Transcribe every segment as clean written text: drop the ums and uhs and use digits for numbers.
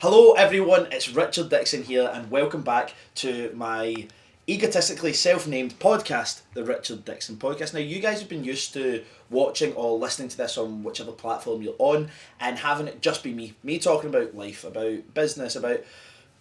Hello everyone, it's Richard Dickson here and welcome back to my egotistically self-named podcast, the Richard Dickson Podcast. Now you guys have been used to watching or listening to this on whichever platform you're on and having it just be me talking about life, about business, about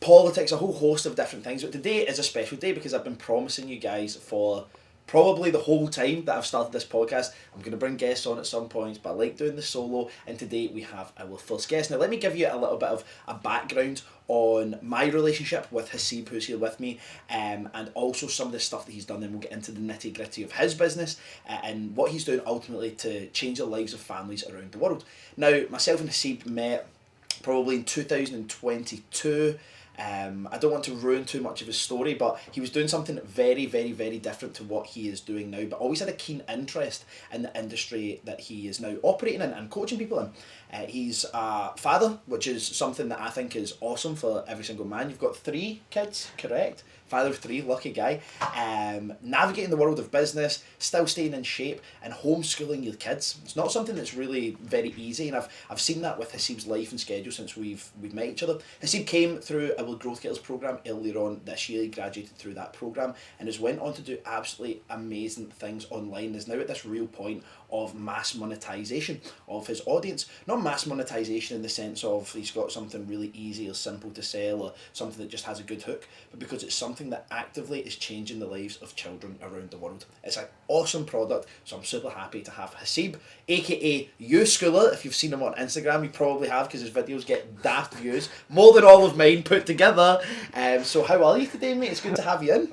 politics, a whole host of different things. But today is a special day because I've been promising you guys for probably the whole time that I've started this podcast. I'm going to bring guests on at some points, but I like doing the solo, and today we have our first guest. Now let me give you a little bit of a background on my relationship with Hasib, who's here with me, and also some of the stuff that he's done. Then we'll get into the nitty gritty of his business and what he's doing ultimately to change the lives of families around the world. Now myself and Hasib met probably in 2022. I don't want to ruin too much of his story, but he was doing something very, very, very different to what he is doing now, but always had a keen interest in the industry that he is now operating in and coaching people in. He's a father, which is something that I think is awesome for every single man. You've got 3 kids, correct? Father of 3, lucky guy. Navigating the world of business, still staying in shape, and homeschooling your kids. It's not something that's really very easy, and I've seen that with Hasib's life and schedule since we've met each other. Hasib came through our Growth Girls program earlier on this year. He graduated through that program and has went on to do absolutely amazing things online. Is now at this real point of mass monetization of his audience. Not mass monetization in the sense of he's got something really easy or simple to sell or something that just has a good hook, but because it's something that actively is changing the lives of children around the world. It's an awesome product, so I'm super happy to have Hasib, aka You Schooler. If you've seen him on Instagram, you probably have, because his videos get daft views, more than all of mine put together. So how are you today, mate? It's good to have you in.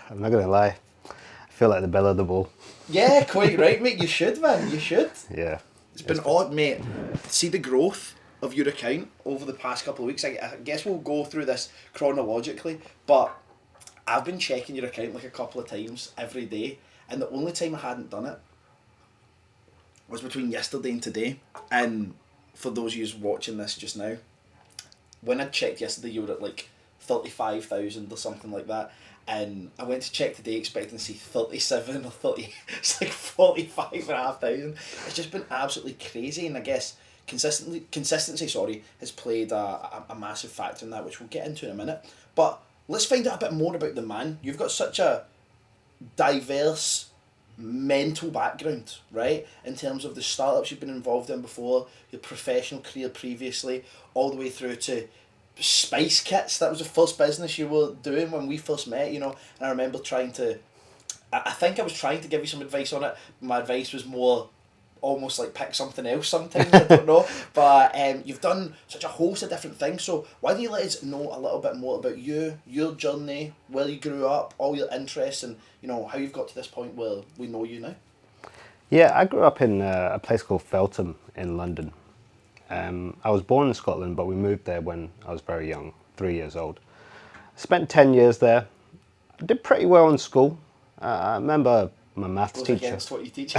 I'm not going to lie. I feel like the belle of the ball. Yeah, quite right, mate. You should, man. You should. Yeah. It's been odd, mate. See the growth of your account over the past couple of weeks. I guess we'll go through this chronologically, but I've been checking your account like a couple of times every day, and the only time I hadn't done it was between yesterday and today. And for those of you watching this just now, when I checked yesterday, you were at like 35,000 or something like that. And I went to check today expecting to see 37 or 30. It's like 45,500. It's just been absolutely crazy. And I guess consistency has played a massive factor in that, which we'll get into in a minute. But let's find out a bit more about the man. You've got such a diverse mental background, right? In terms of the startups you've been involved in before, your professional career previously, all the way through to spice kits. That was the first business you were doing when we first met, you know, and I remember I think I was trying to give you some advice on it. My advice was more almost like pick something else sometimes, I don't know, but you've done such a host of different things, so why don't you let us know a little bit more about you, your journey, where you grew up, all your interests, and you know how you've got to this point where we know you now. Yeah, I grew up in a place called Feltham in London. I was born in Scotland, but we moved there when I was very young, 3 years old. Spent 10 years there. I did pretty well in school. I remember my maths Goes teacher. against what you teach.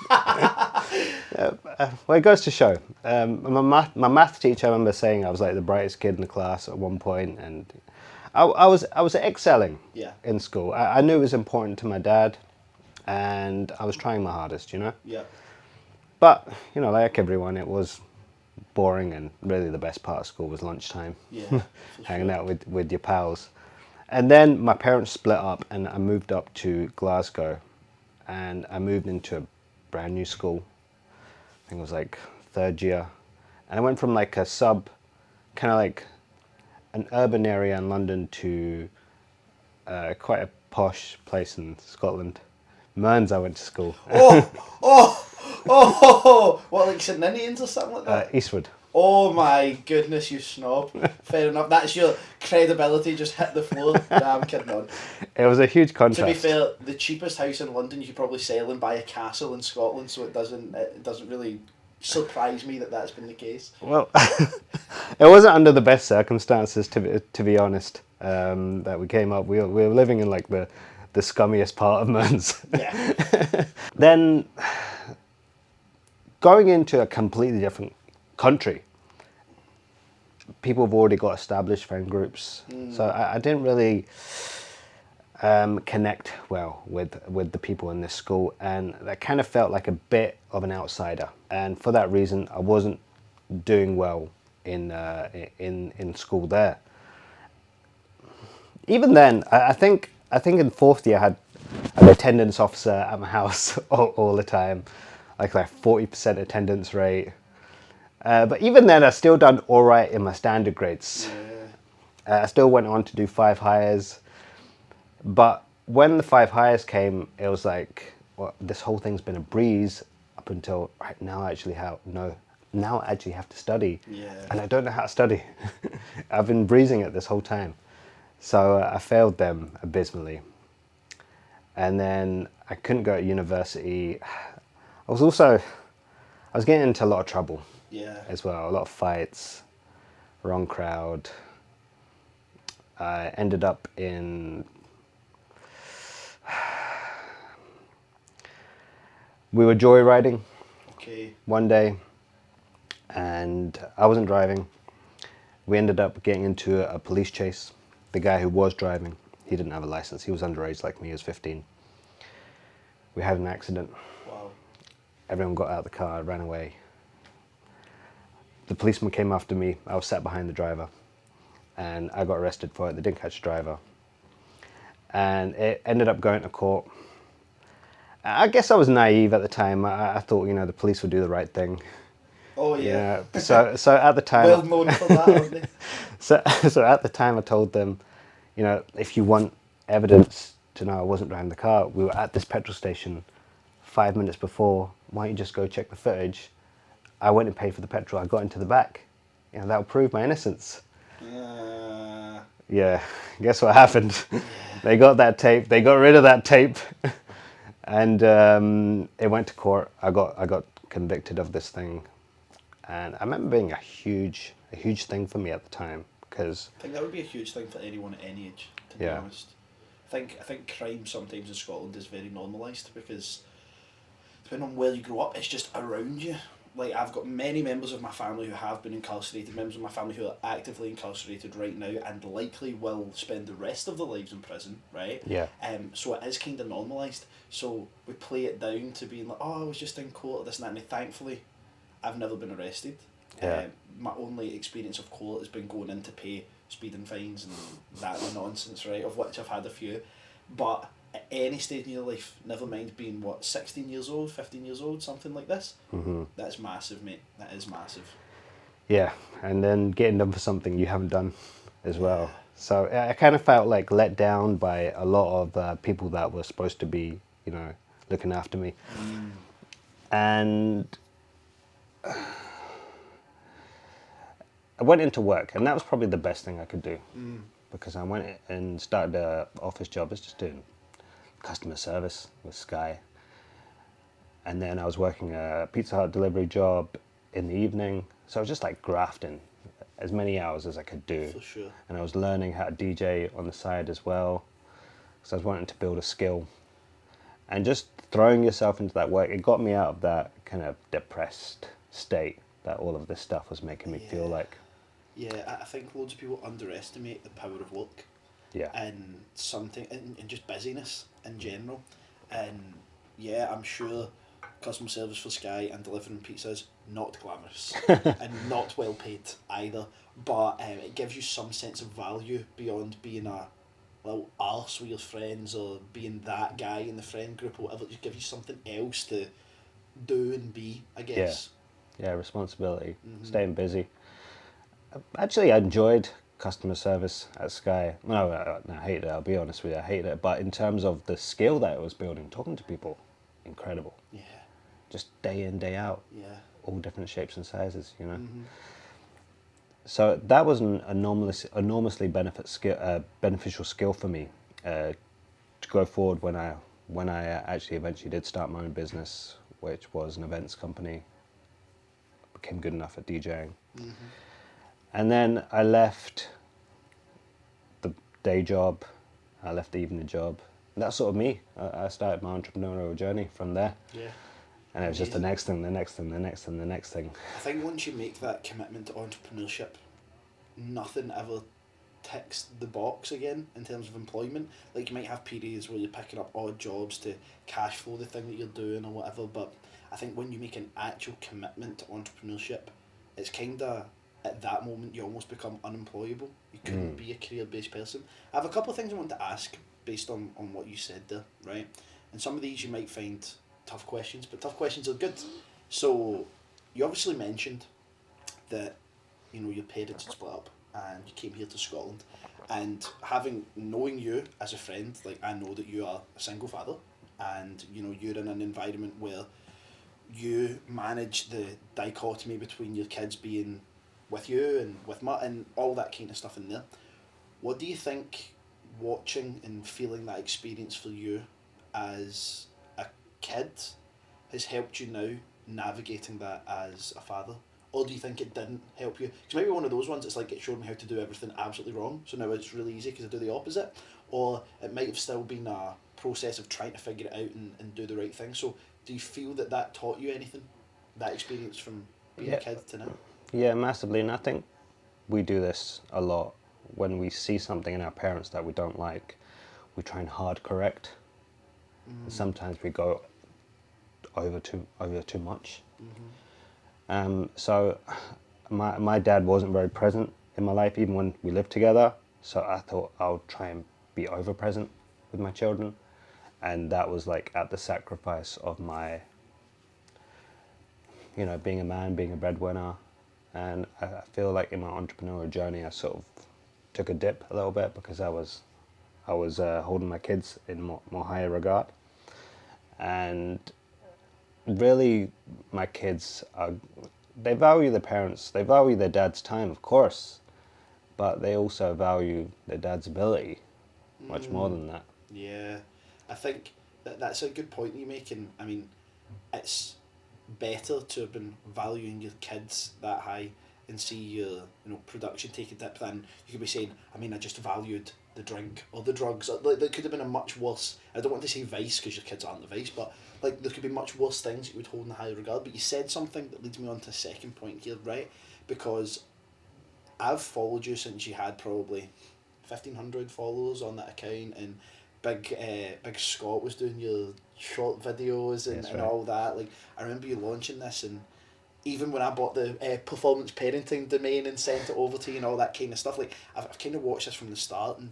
Well, it goes to show. My maths teacher, I remember saying I was like the brightest kid in the class at one point, and I was excelling Yeah. in school. I knew it was important to my dad, and I was trying my hardest, you know. Yeah. But you know, like everyone, it was boring, and really the best part of school was lunchtime. Yeah. Hanging out with your pals. And then my parents split up, and I moved up to Glasgow, and I moved into a brand new school. I think it was like 3rd year, and I went from like a kind of like an urban area in London to quite a posh place in Scotland. Mearns, I went to school. Oh, what, like St Ninians or something like that? Eastwood. Oh my goodness, you snob. Fair enough. That's your credibility just hit the floor. Nah, I'm kidding on. It was a huge contrast. To be fair, the cheapest house in London you could probably sell and buy a castle in Scotland, so it doesn't really surprise me that that's been the case. Well, it wasn't under the best circumstances, to be honest, that we came up. We were living in like the scummiest part of Mearns. Yeah. Then going into a completely different country, people have already got established friend groups, so I didn't really connect well with the people in this school, and I kind of felt like a bit of an outsider, and for that reason I wasn't doing well in school there. Even then, I think in fourth year I had an attendance officer at my house all the time, like 40% attendance rate. But even then, I still done all right in my standard grades. Yeah. I still went on to do 5 hires, but when the 5 hires came, it was like, well, this whole thing's been a breeze up until right now. Now I actually have to study, Yeah. and I don't know how to study. I've been breezing it this whole time, so I failed them abysmally, and then I couldn't go to university. I was getting into a lot of trouble. Yeah. As well, a lot of fights, wrong crowd. I ended up in. We were joyriding Okay. one day, and I wasn't driving. We ended up getting into a police chase. The guy who was driving, he didn't have a license. He was underage like me. He was 15. We had an accident. Wow. Everyone got out of the car, ran away. The policeman came after me. I was sat behind the driver, and I got arrested for it. They didn't catch the driver, and it ended up going to court. I guess I was naive at the time. I thought, the police would do the right thing. Oh yeah. So at the time, Well known for that, aren't they? so at the time I told them, if you want evidence to know I wasn't driving the car, we were at this petrol station 5 minutes before. Why don't you just go check the footage? I went and paid for the petrol. I got into the back. That'll prove my innocence. Yeah. Guess what happened? Yeah. They got that tape. They got rid of that tape, and it went to court. I got convicted of this thing, and I remember being a huge thing for me at the time because I think that would be a huge thing for anyone at any age, to be honest. I think crime sometimes in Scotland is very normalised because depending on where you grow up, it's just around you. Like, I've got many members of my family who have been incarcerated, members of my family who are actively incarcerated right now and likely will spend the rest of their lives in prison, right? Yeah. So it is kind of normalised. So we play it down to being like, oh, I was just in court, this and that, and thankfully, I've never been arrested. Yeah. My only experience of court has been going in to pay speeding fines and that nonsense, right, of which I've had a few. But at any stage in your life, never mind being, 16 years old, 15 years old, something like this, that's massive, mate. That is massive. Yeah, and then getting done for something you haven't done as well. So I kind of felt like let down by a lot of people that were supposed to be, looking after me. And I went into work, and that was probably the best thing I could do because I went and started an office job. I was just doing customer service with Sky. And then I was working a Pizza Hut delivery job in the evening. So I was just like grafting as many hours as I could do. For sure. And I was learning how to DJ on the side as well. So I was wanting to build a skill. And just throwing yourself into that work, it got me out of that kind of depressed state that all of this stuff was making me feel like. Yeah, I think loads of people underestimate the power of work. Yeah. And and just busyness in general. And yeah, I'm sure customer service for Sky and delivering pizzas, not glamorous and not well paid either, but it gives you some sense of value beyond being a little arse with your friends or being that guy in the friend group or whatever. It just gives you something else to do and be, I guess. Yeah, responsibility, staying busy. Actually, I enjoyed customer service at Sky. No, I hated it, I'll be honest with you, I hated it. But in terms of the skill that it was building, talking to people, incredible. Yeah. Just day in, day out. Yeah. All different shapes and sizes, So that was an enormously beneficial skill for me to go forward when I actually eventually did start my own business, which was an events company. Became good enough at DJing. And then I left the day job, I left the evening job. And that's sort of me. I started my entrepreneurial journey from there. Yeah. And it was just the next thing, the next thing, the next thing, the next thing. I think once you make that commitment to entrepreneurship, nothing ever ticks the box again in terms of employment. Like, you might have periods where you're picking up odd jobs to cash flow the thing that you're doing or whatever, but I think when you make an actual commitment to entrepreneurship, it's at that moment you almost become unemployable. You couldn't be a career-based person. I have a couple of things I want to ask based on what you said there, right? And some of these you might find tough questions, but tough questions are good. So you obviously mentioned that your parents had split up and you came here to Scotland, and knowing you as a friend, like I know that you are a single father, and you're in an environment where you manage the dichotomy between your kids being with you and with and all that kind of stuff in there. What do you think watching and feeling that experience for you as a kid has helped you now navigating that as a father? Or do you think it didn't help you? Because maybe one of those ones, it's like it showed me how to do everything absolutely wrong, so now it's really easy because I do the opposite. Or it might have still been a process of trying to figure it out and do the right thing. So do you feel that taught you anything? That experience from being a kid to now? Yeah, massively. And I think we do this a lot when we see something in our parents that we don't like. We try and hard correct. Sometimes we go over too much. So my dad wasn't very present in my life, even when we lived together. So I thought I'll try and be over present with my children, and that was like at the sacrifice of my, being a man, being a breadwinner. And I feel like in my entrepreneurial journey, I sort of took a dip a little bit because I was holding my kids in more higher regard. And really, my kids they value their parents, they value their dad's time, of course, but they also value their dad's ability much more than that. Yeah, I think that's a good point you're making. I mean, it's better to have been valuing your kids that high and see your production take a dip than you could be saying, I just valued the drink or the drugs. Like, there could have been a much worse, I don't want to say vice because your kids aren't the vice, but like there could be much worse things you would hold in high regard. But you said something that leads me on to a second point here, right? Because I've followed you since you had probably 1,500 followers on that account, and Big Scott was doing your short videos and all that. Like, I remember you launching this, and even when I bought the performance parenting domain and sent it over to you and all that kind of stuff, like I've kind of watched this from the start, and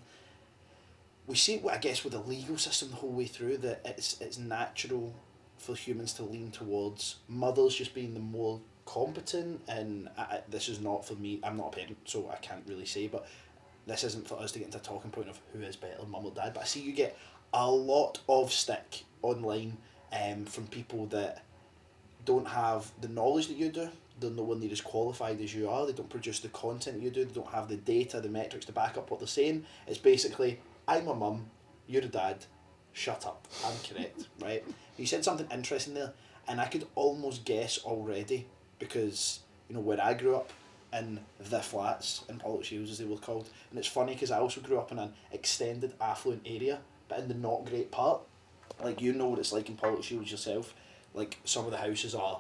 we see, I guess, with the legal system the whole way through, that it's natural for humans to lean towards mothers just being the more competent, and this is not for me, I'm not a parent, so I can't really say, but this isn't for us to get into a talking point of who is better, mum or dad, but I see you get a lot of stick online from people that don't have the knowledge that you do, they're nowhere near as qualified as you are, they don't produce the content you do, they don't have the data, the metrics to back up what they're saying. It's basically, I'm a mum, you're a dad, shut up, I'm correct, right? You said something interesting there, and I could almost guess already, because where I grew up, in the flats in Pollock Shields as they were called, and it's funny because I also grew up in an extended affluent area, but in the not great part. Like, what it's like in Pollock Shields yourself. Like, some of the houses are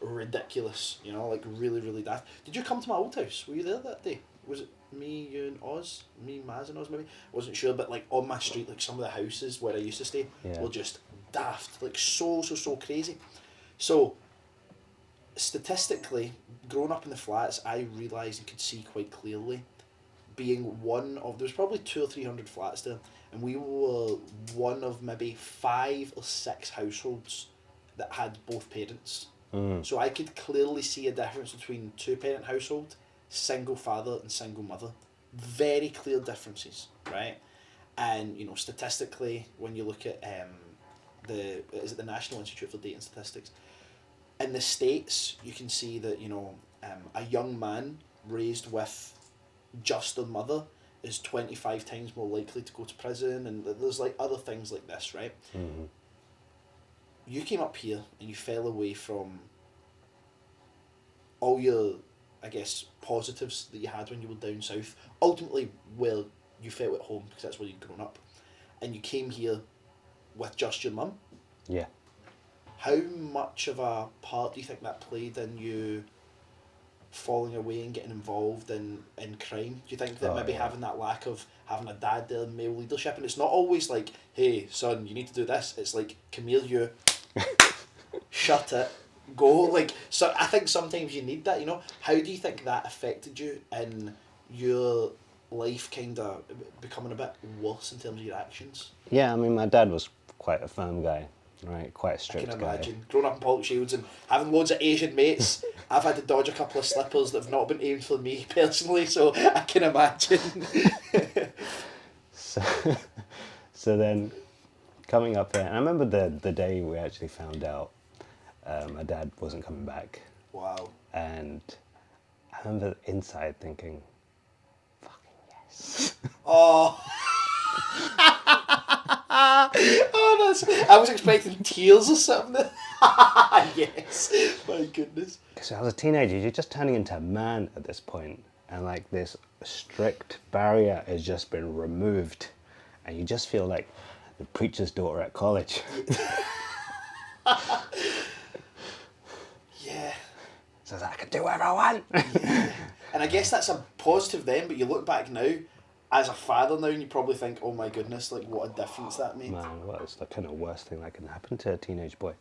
ridiculous, like really, really daft. Did you come to my old house? Were you there that day? Was it me, you and Oz? Me, Maz and Oz maybe? Wasn't sure, but like on my street, like some of the houses where I used to stay were just daft. Like so crazy. So, statistically, growing up in the flats, I realised and could see quite clearly, being one of, there's probably 200 or 300 flats there, and we were one of maybe 5 or 6 households that had both parents. So I could clearly see a difference between 2-parent household, single father and single mother. Very clear differences, right? And statistically, when you look at the National Institute for Data and Statistics, in the States, you can see that a young man raised with just a mother is 25 times more likely to go to prison, and there's like other things like this, right? You came up here and you fell away from all your, I guess, positives that you had when you were down south, ultimately where you felt at home because that's where you'd grown up, and you came here with just your mum. Yeah. How much of a part do you think that played in you falling away and getting involved in crime? Do you think that maybe having that lack of having a dad there, male leadership, and it's not always like, hey son, you need to do this, it's like, come here you, shut it, go. Like, so I think sometimes you need that. How do you think that affected you in your life, kind of becoming a bit worse in terms of your actions? Yeah, I mean, my dad was quite a firm guy, right? Quite a I can strict guy. imagine growing up in Pollock Shields and having loads of Asian mates. I've had to dodge a couple of slippers that have not been aimed for me personally, so I can imagine. So, so then coming up here, and I remember the day we actually found out my dad wasn't coming back, Wow. and I remember inside thinking, "Fucking yes." Oh. Oh, I was expecting tears or something. Yes. My goodness. Because I was a teenager, you're just turning into a man at this point, and like this strict barrier has just been removed, and you just feel like the preacher's daughter at college. Yeah. So I can do whatever I want. Yeah. And I guess that's a positive then, but you look back now, as a father now, and you probably think, oh my goodness, like what a difference that made. Man, well, it's the kind of worst thing that can happen to a teenage boy.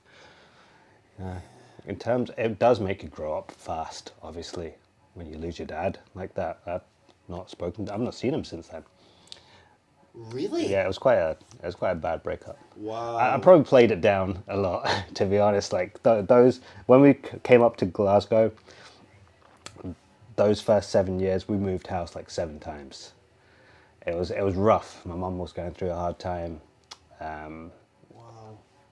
In terms, it does make you grow up fast, obviously, when you lose your dad like that. I've not seen him since then. Really? Yeah, it was quite a bad breakup. Wow. I probably played it down a lot, to be honest. Like those when we came up to Glasgow, those first 7 years, we moved house like 7 times. It was rough. My mum was going through a hard time. Wow.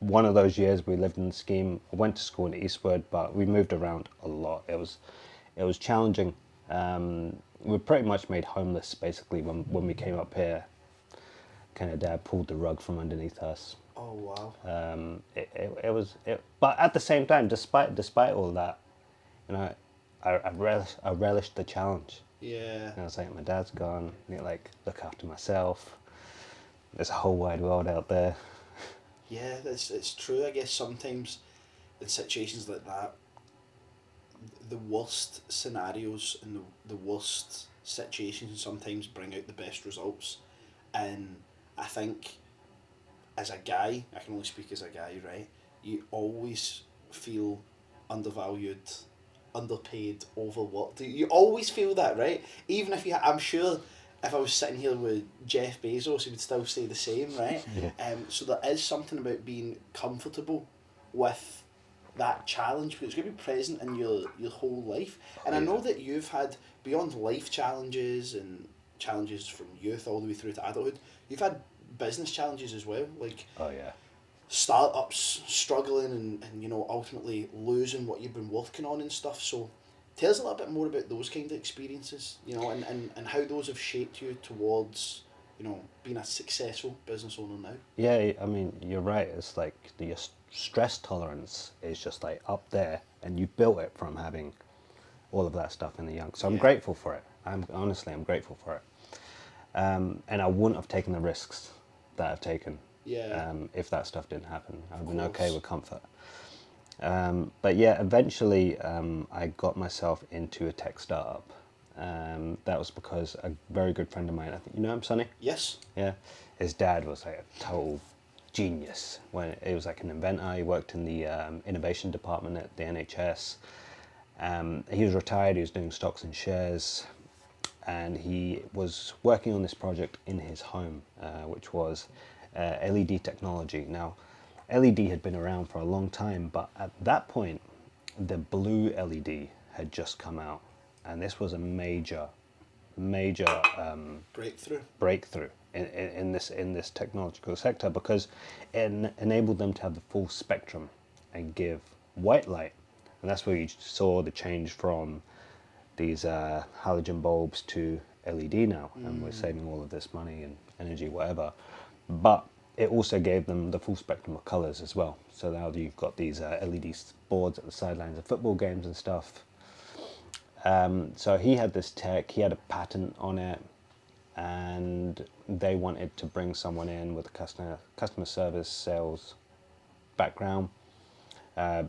One of those years we lived in the scheme. I went to school in Eastwood, but we moved around a lot. It was challenging. We were pretty much made homeless basically when we came up here. Kind of dad pulled the rug from underneath us. Oh wow. But at the same time, despite all that, I relished the challenge. Yeah. And I was like, my dad's gone. I need to like look after myself. There's a whole wide world out there. Yeah, it's true. I guess sometimes in situations like that, the worst scenarios and the worst situations sometimes bring out the best results. And I think as a guy, I can only speak as a guy, right? You always feel undervalued, underpaid, overworked. You always feel that, right? Even if I'm sure if I was sitting here with Jeff Bezos, he would still say the same, right? Yeah. So there is something about being comfortable with that challenge, because it's going to be present in your whole life. And I know that you've had, beyond life challenges and challenges from youth all the way through to adulthood, you've had business challenges as well, like Oh yeah. startups struggling and ultimately losing what you've been working on and stuff. So tell us a little bit more about those kind of experiences, and how those have shaped you towards being a successful business owner now. Yeah, I mean, you're right. It's like your stress tolerance is just like up there, and you built it from having all of that stuff in the young. So I'm Yeah. grateful for it. I'm grateful for it. And I wouldn't have taken the risks that I've taken. Yeah. If that stuff didn't happen, I'd have been course. okay with comfort. But yeah, eventually I got myself into a tech startup. That was because a very good friend of mine, I think you know him, Sonny? Yes. Yeah. His dad was like a total genius. When he was like an inventor, he worked in the innovation department at the NHS. He was retired, he was doing stocks and shares, and he was working on this project in his home, which was LED technology. Now, LED had been around for a long time, but at that point, the blue LED had just come out, and this was a major breakthrough in this technological sector, because it enabled them to have the full spectrum and give white light, and that's where you saw the change from these halogen bulbs to LED now, and we're saving all of this money and energy, whatever. But it also gave them the full spectrum of colors as well. So now you've got these LED boards at the sidelines of football games and stuff. So he had this tech, he had a patent on it, and they wanted to bring someone in with a customer service sales background. I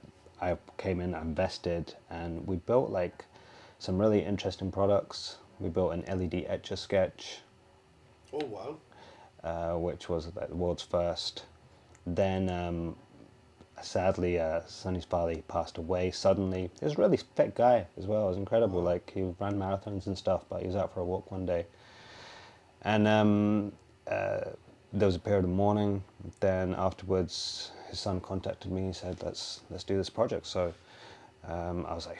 came in, I invested, and we built like some really interesting products. We built an LED Etch-a-Sketch. Oh wow. Which was the world's first. Then sadly, Sonny's father, he passed away suddenly. He was a really fit guy as well. It was incredible. Like, he ran marathons and stuff, but he was out for a walk one day. And there was a period of mourning. Then afterwards, his son contacted me. He said, "Let's do this project." So I was like,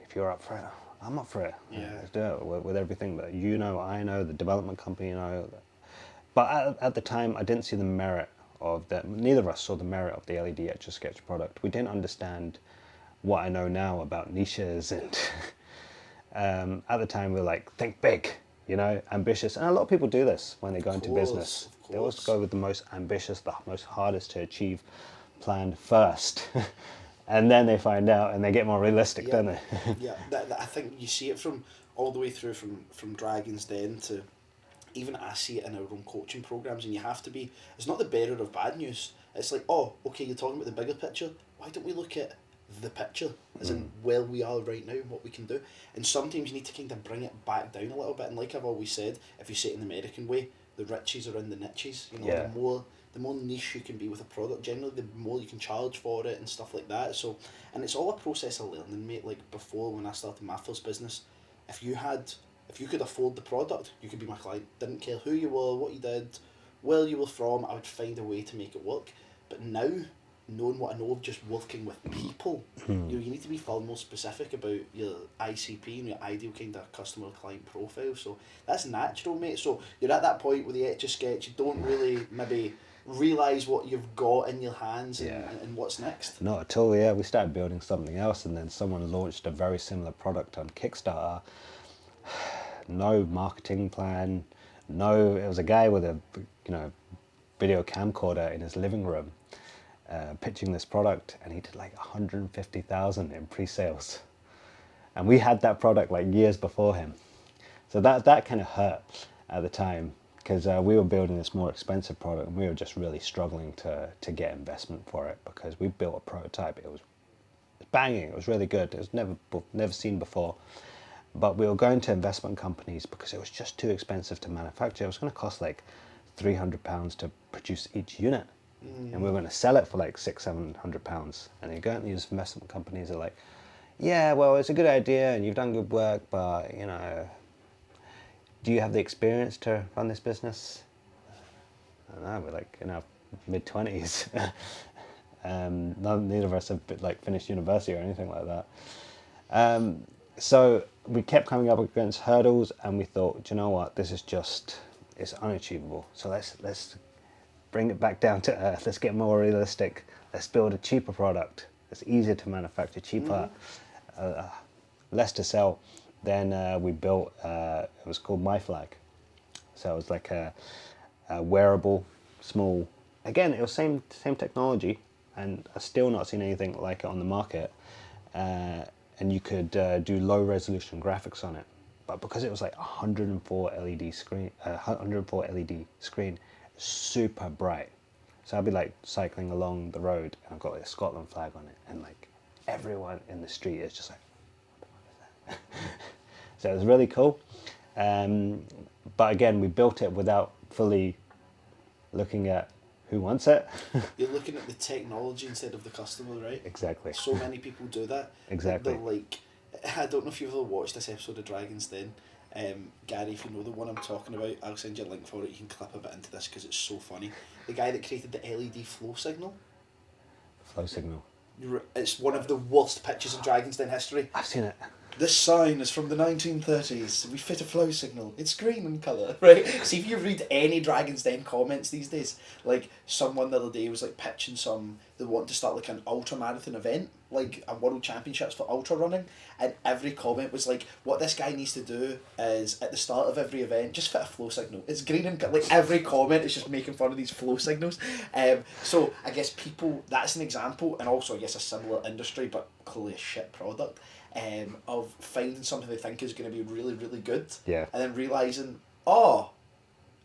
"If you're up for it, I'm up for it. Yeah. Let's do it with everything that you know, I know, the development company know." But at the time, I didn't see the merit of that. Neither of us saw the merit of the LED Etch-a-Sketch product. We didn't understand what I know now about niches, and at the time we were like, think big, ambitious. And a lot of people do this when they go into business. They always go with the most ambitious, the most hardest to achieve plan first. And then they find out and they get more realistic, don't they? Yeah, I think you see it from all the way through from Dragon's Den to even I see it in our own coaching programs, and you have to be. It's not the bearer of bad news. It's like, oh, okay, you're talking about the bigger picture. Why don't we look at the picture, as in where we are right now and what we can do? And sometimes you need to kind of bring it back down a little bit. And like I've always said, if you say it in the American way, the riches are in the niches. Yeah. The more niche you can be with a product, generally, the more you can charge for it and stuff like that. So, and it's all a process of learning, mate. Like before, when I started my first business, if you could afford the product, you could be my client. Didn't care who you were, what you did, where you were from, I would find a way to make it work. But now, knowing what I know of just working with people, you need to be far more specific about your ICP and your ideal kind of customer client profile. So that's natural, mate. So you're at that point with the Etch-a-Sketch, you don't really maybe realise what you've got in your hands and what's next. Not at all, yeah. We started building something else, and then someone launched a very similar product on Kickstarter. No marketing plan, it was a guy with a video camcorder in his living room pitching this product, and he did like 150,000 in pre-sales. And we had that product like years before him. So that kind of hurt at the time, because we were building this more expensive product, and we were just really struggling to get investment for it, because we built a prototype. It was banging. It was really good. It was never seen before. But we were going to investment companies because it was just too expensive to manufacture. It was going to cost like £300 to produce each unit. And we were going to sell it for like £600-700. And you go and these investment companies are like, yeah, well, it's a good idea and you've done good work, but, do you have the experience to run this business? I don't know, we're like in our mid-20s. Neither of us have like finished university or anything like that. So we kept coming up against hurdles, and we thought, do you know what, this is it's unachievable. So let's bring it back down to earth. Let's get more realistic. Let's build a cheaper product. It's easier to manufacture, cheaper, less to sell. Then we built, it was called My Flag. So it was like a wearable, small, again, it was same technology, and I've still not seen anything like it on the market. And you could do low resolution graphics on it. But because it was like 104 LED screen, super bright. So I'd be like cycling along the road, and I've got like a Scotland flag on it, and like everyone in the street is just like, what the fuck is that? So it was really cool. But again, we built it without fully looking at who wants it. You're looking at the technology instead of the customer, right? Exactly. So many people do that. Exactly. They're like, I don't know if you've ever watched this episode of Dragon's Den. Gary, if you know the one I'm talking about, I'll send you a link for it. You can clip a bit into this because it's so funny. The guy that created the LED flow signal. Flow signal. It's one of the worst pictures in Dragon's Den history. I've seen it. This sign is from the 1930s. We fit a flow signal. It's green in colour, right? See, if you read any Dragon's Den comments these days, like someone the other day was like pitching they want to start like an ultra marathon event, like a world championships for ultra running, and every comment was like, what this guy needs to do is at the start of every event just fit a flow signal. It's green and like every comment is just making fun of these flow signals. So I guess that's an example, and also I guess a similar industry but clearly a shit product. Of finding something they think is going to be really, really good, yeah, and then realising,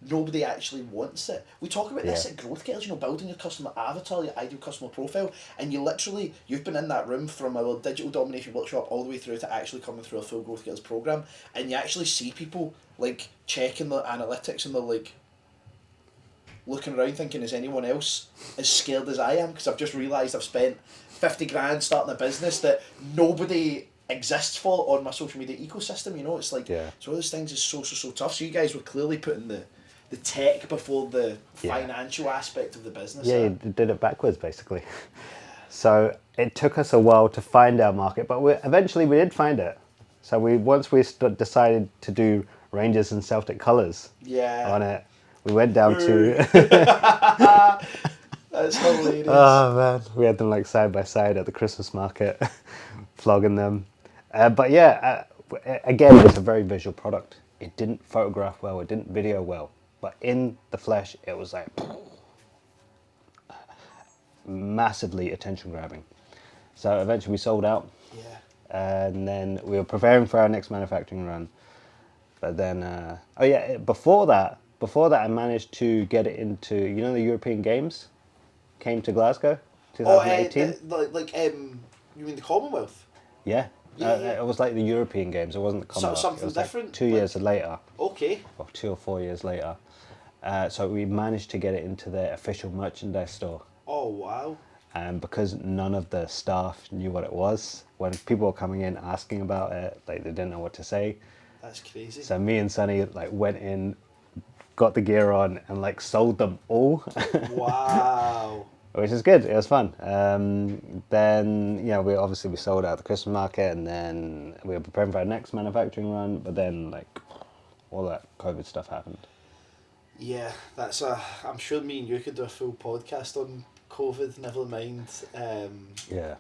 nobody actually wants it. We talk about this at Growth Getters, building your customer avatar, your ideal customer profile, and you've been in that room from our digital domination workshop all the way through to actually coming through a full Growth Getters program, and you actually see people like checking their analytics, and they're like, looking around thinking, is anyone else as scared as I am? Because I've just realised I've spent 50 grand starting a business that nobody exists for on my social media ecosystem. You know, it's like, Yeah. it's one of those things is so tough. So you guys were clearly putting the tech before the financial aspect of the business. Yeah, you did it backwards basically. So it took us a while to find our market, but eventually we did find it. So once we decided to do Rangers and Celtic colours on it, we went down to... That's hilarious. Oh man, we had them like side by side at the Christmas market, flogging them. But yeah, again, it's a very visual product. It didn't photograph well, it didn't video well, but in the flesh, it was like massively attention grabbing. So eventually we sold out. Yeah. And then we were preparing for our next manufacturing run. But then, before that, I managed to get it into, the European Games came to Glasgow, 2018. You mean the Commonwealth? Yeah. Yeah. It was like the European Games, it wasn't the Commonwealth. Something it was different? Like 2 years later. Okay. Or 2 or 4 years later. So we managed to get it into their official merchandise store. Oh, wow. And because none of the staff knew what it was, when people were coming in asking about it, like they didn't know what to say. That's crazy. So me and Sonny went in, got the gear on, and sold them all. Wow. Which is good. It was fun. Then we sold out the Christmas market, and then we were preparing for our next manufacturing run. But then all that COVID stuff happened. Yeah, I'm sure me and you could do a full podcast on COVID. Never mind.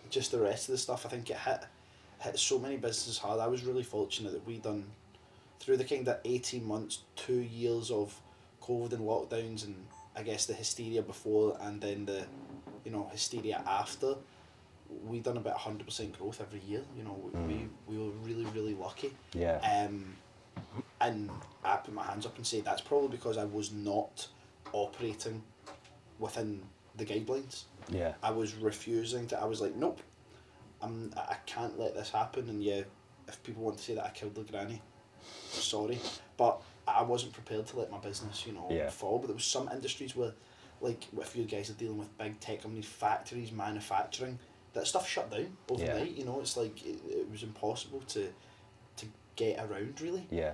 Just the rest of the stuff. I think it hit so many businesses hard. I was really fortunate that we done through the kind of 18 months, 2 years of COVID and lockdowns, and I guess the hysteria before and then the hysteria after. We done about 100% growth every year. We were really, really lucky. Yeah. And I put my hands up and say that's probably because I was not operating within the guidelines. Yeah. I was refusing to. I was like, nope, I can't let this happen. And yeah, if people want to say that I killed the granny, sorry, but I wasn't prepared to let my business, fall. But there was some industries where, like, if you guys are dealing with big tech companies, factories, manufacturing, that stuff shut down overnight. Yeah. It's like it was impossible to get around, really. Yeah.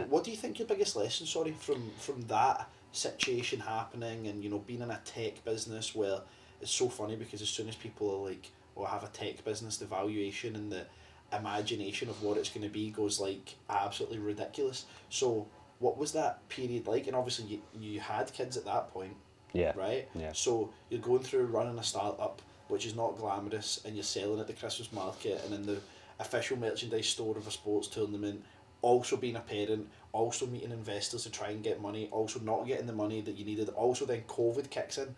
What do you think your biggest lesson, from that situation happening and being in a tech business where it's so funny because as soon as people are like, "Oh, I have a tech business," the valuation and the imagination of what it's going to be goes absolutely ridiculous. So what was that period like? And obviously you had kids at that point. Yeah. Right? Yeah. So you're going through running a startup which is not glamorous, and you're selling at the Christmas market and in the official merchandise store of a sports tournament, also being a parent, also meeting investors to try and get money, also not getting the money that you needed, also then COVID kicks in.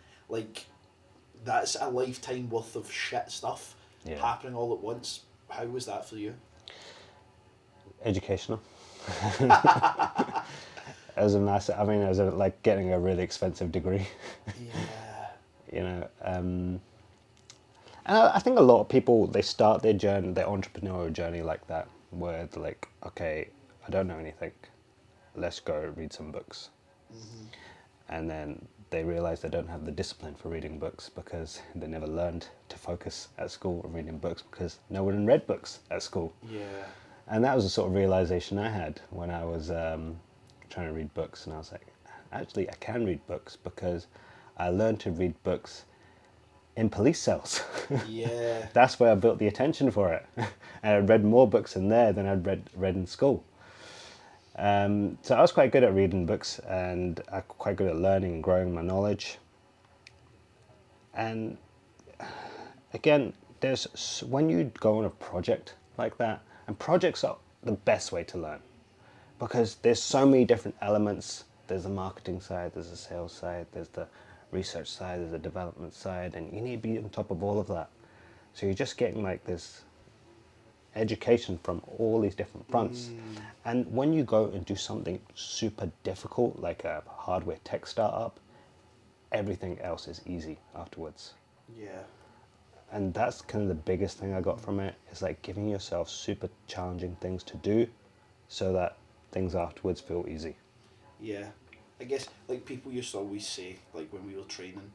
That's a lifetime worth of shit stuff happening all at once. How was that for you? Educational. It was a massive, it was like getting a really expensive degree. Yeah. And I think a lot of people, they start their entrepreneurial journey like that, where they're like, okay, I don't know anything, let's go read some books. Mm-hmm. And then they realize they don't have the discipline for reading books because they never learned to focus at school on reading books because no one read books at school. Yeah. And that was the sort of realization I had when I was trying to read books, and I was like, actually I can read books because I learned to read books in police cells. Yeah. That's where I built the attention for it. And I read more books in there than I'd read in school. So I was quite good at reading books, and I'm quite good at learning and growing my knowledge. And again, when you go on a project like that, and projects are the best way to learn because there's so many different elements. There's the marketing side, there's the sales side, there's the research side, there's the development side, and you need to be on top of all of that. So you're just getting this education from all these different fronts. And when you go and do something super difficult, like a hardware tech startup, everything else is easy afterwards. Yeah. And that's kind of the biggest thing I got from it, is giving yourself super challenging things to do so that things afterwards feel easy. Yeah. I guess like people used to always say, like when we were training,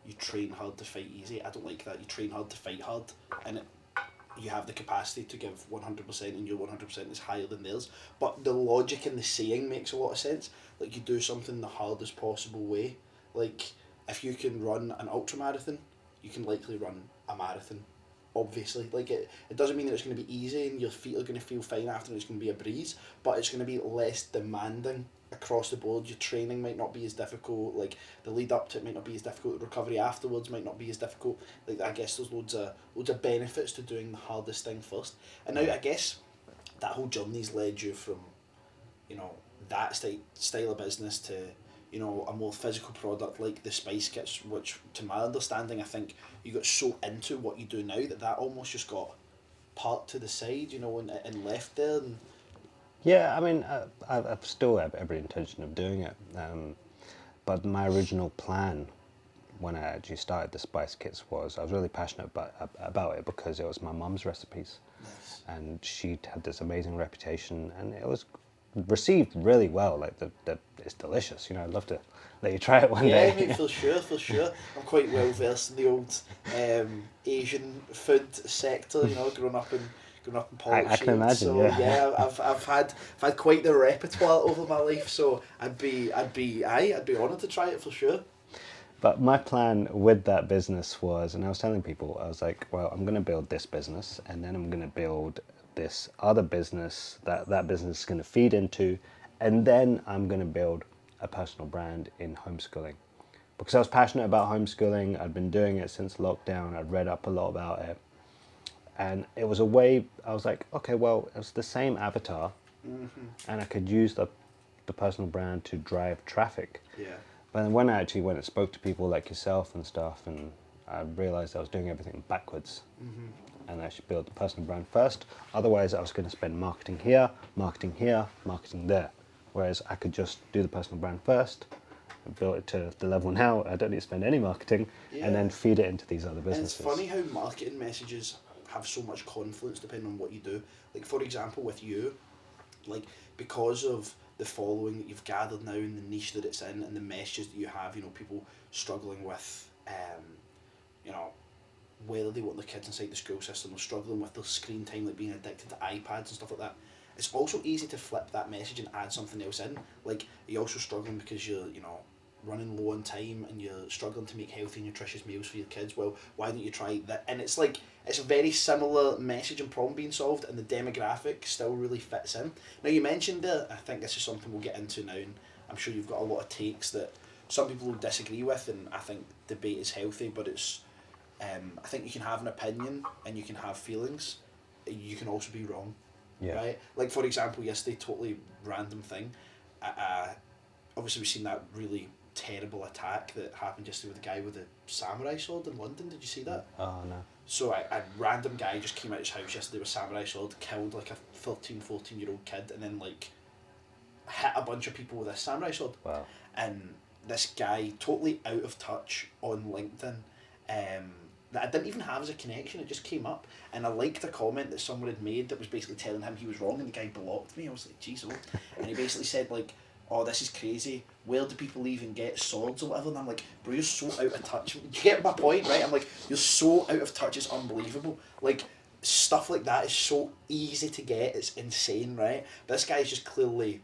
you train hard to fight easy. I don't like that. You train hard to fight hard, and you have the capacity to give 100%, and your 100% is higher than theirs. But the logic in the saying makes a lot of sense. Like you do something the hardest possible way. Like if you can run an ultra marathon, you can likely run a marathon. Obviously, like it doesn't mean that it's going to be easy and your feet are going to feel fine after and it's going to be a breeze, but it's going to be less demanding across the board. Your training might not be as difficult, like the lead up to it might not be as difficult, the recovery afterwards might not be as difficult. Like I guess there's loads of benefits to doing the hardest thing first. And now I guess that whole journey's led you from, you know, that style of business to, you know, a more physical product like the Spice Kits, which to my understanding I think you got so into what you do now that almost just got parked to the side, you know, and left there. And Yeah, I mean, I still have every intention of doing it. But my original plan when I actually started the Spice Kits was I was really passionate about it because it was my mum's recipes. nice. And she had this amazing reputation and it was received really well. Like, it's delicious. You know, I'd love to let you try it one Yeah, day. mate, for sure. I'm quite well versed in the old Asian food sector. You know, growing up in I politics. can imagine, So yeah. yeah, I've had quite the repertoire over my life. So I'd be honoured to try it for sure. But my plan with that business was, and I was telling people, I was like, well, I'm going to build this business, and then I'm going to build this other business that business is going to feed into, and then I'm going to build a personal brand in homeschooling. Because I was passionate about homeschooling, I'd been doing it since lockdown, I'd read up a lot about it, and it was a way, I was like, okay, well, it was the same avatar, and I could use the personal brand to drive traffic. Yeah. But then when I actually went and spoke to people like yourself and stuff, and I realised I was doing everything backwards, and I should build the personal brand first. Otherwise, I was going to spend marketing here, marketing there. Whereas I could just do the personal brand first, and build it to the level now. I don't need to spend any marketing, and then Yeah. feed it into these other And it's businesses. funny how marketing messages have so much confluence depending on what you do. Like for example, with you, like because of the following that you've gathered now and the niche that it's in and the messages that you have, you know, people struggling with, you know, whether they want their kids inside the school system or struggling with their screen time, like being addicted to iPads and stuff like that. It's also easy to flip that message and add something else in. Like you're also struggling because you're, you know, running low on time and you're struggling to make healthy, nutritious meals for your kids. Well, why don't you try that? And it's like it's a very similar message and problem being solved, and the demographic still really fits in. Now you mentioned there, I think this is something we'll get into now, and I'm sure you've got a lot of takes that some people will disagree with, and I think debate is healthy, but it's I think you can have an opinion and you can have feelings. You can also be wrong, Yeah. right? Like for example, yesterday, totally random thing. Obviously, we've seen that really terrible attack that happened yesterday with the guy with the samurai sword in London. Did you see that? Oh no. So a random guy just came out his house yesterday with a samurai sword, killed like a 13, 14-year-old kid, and then like hit a bunch of people with a samurai sword. Wow. And this guy, totally out of touch on LinkedIn, that I didn't even have as a connection, it just came up. And I liked a comment that someone had made that was basically telling him he was wrong, and the guy blocked me. I was like, geez, oh. And he basically said, like, oh, this is crazy. Where do people even get swords or whatever? And I'm like, bro, you're so out of touch. Do you get my point, right? I'm like, you're so out of touch, it's unbelievable. Like, stuff like that is so easy to get, it's insane, right? But this guy's just clearly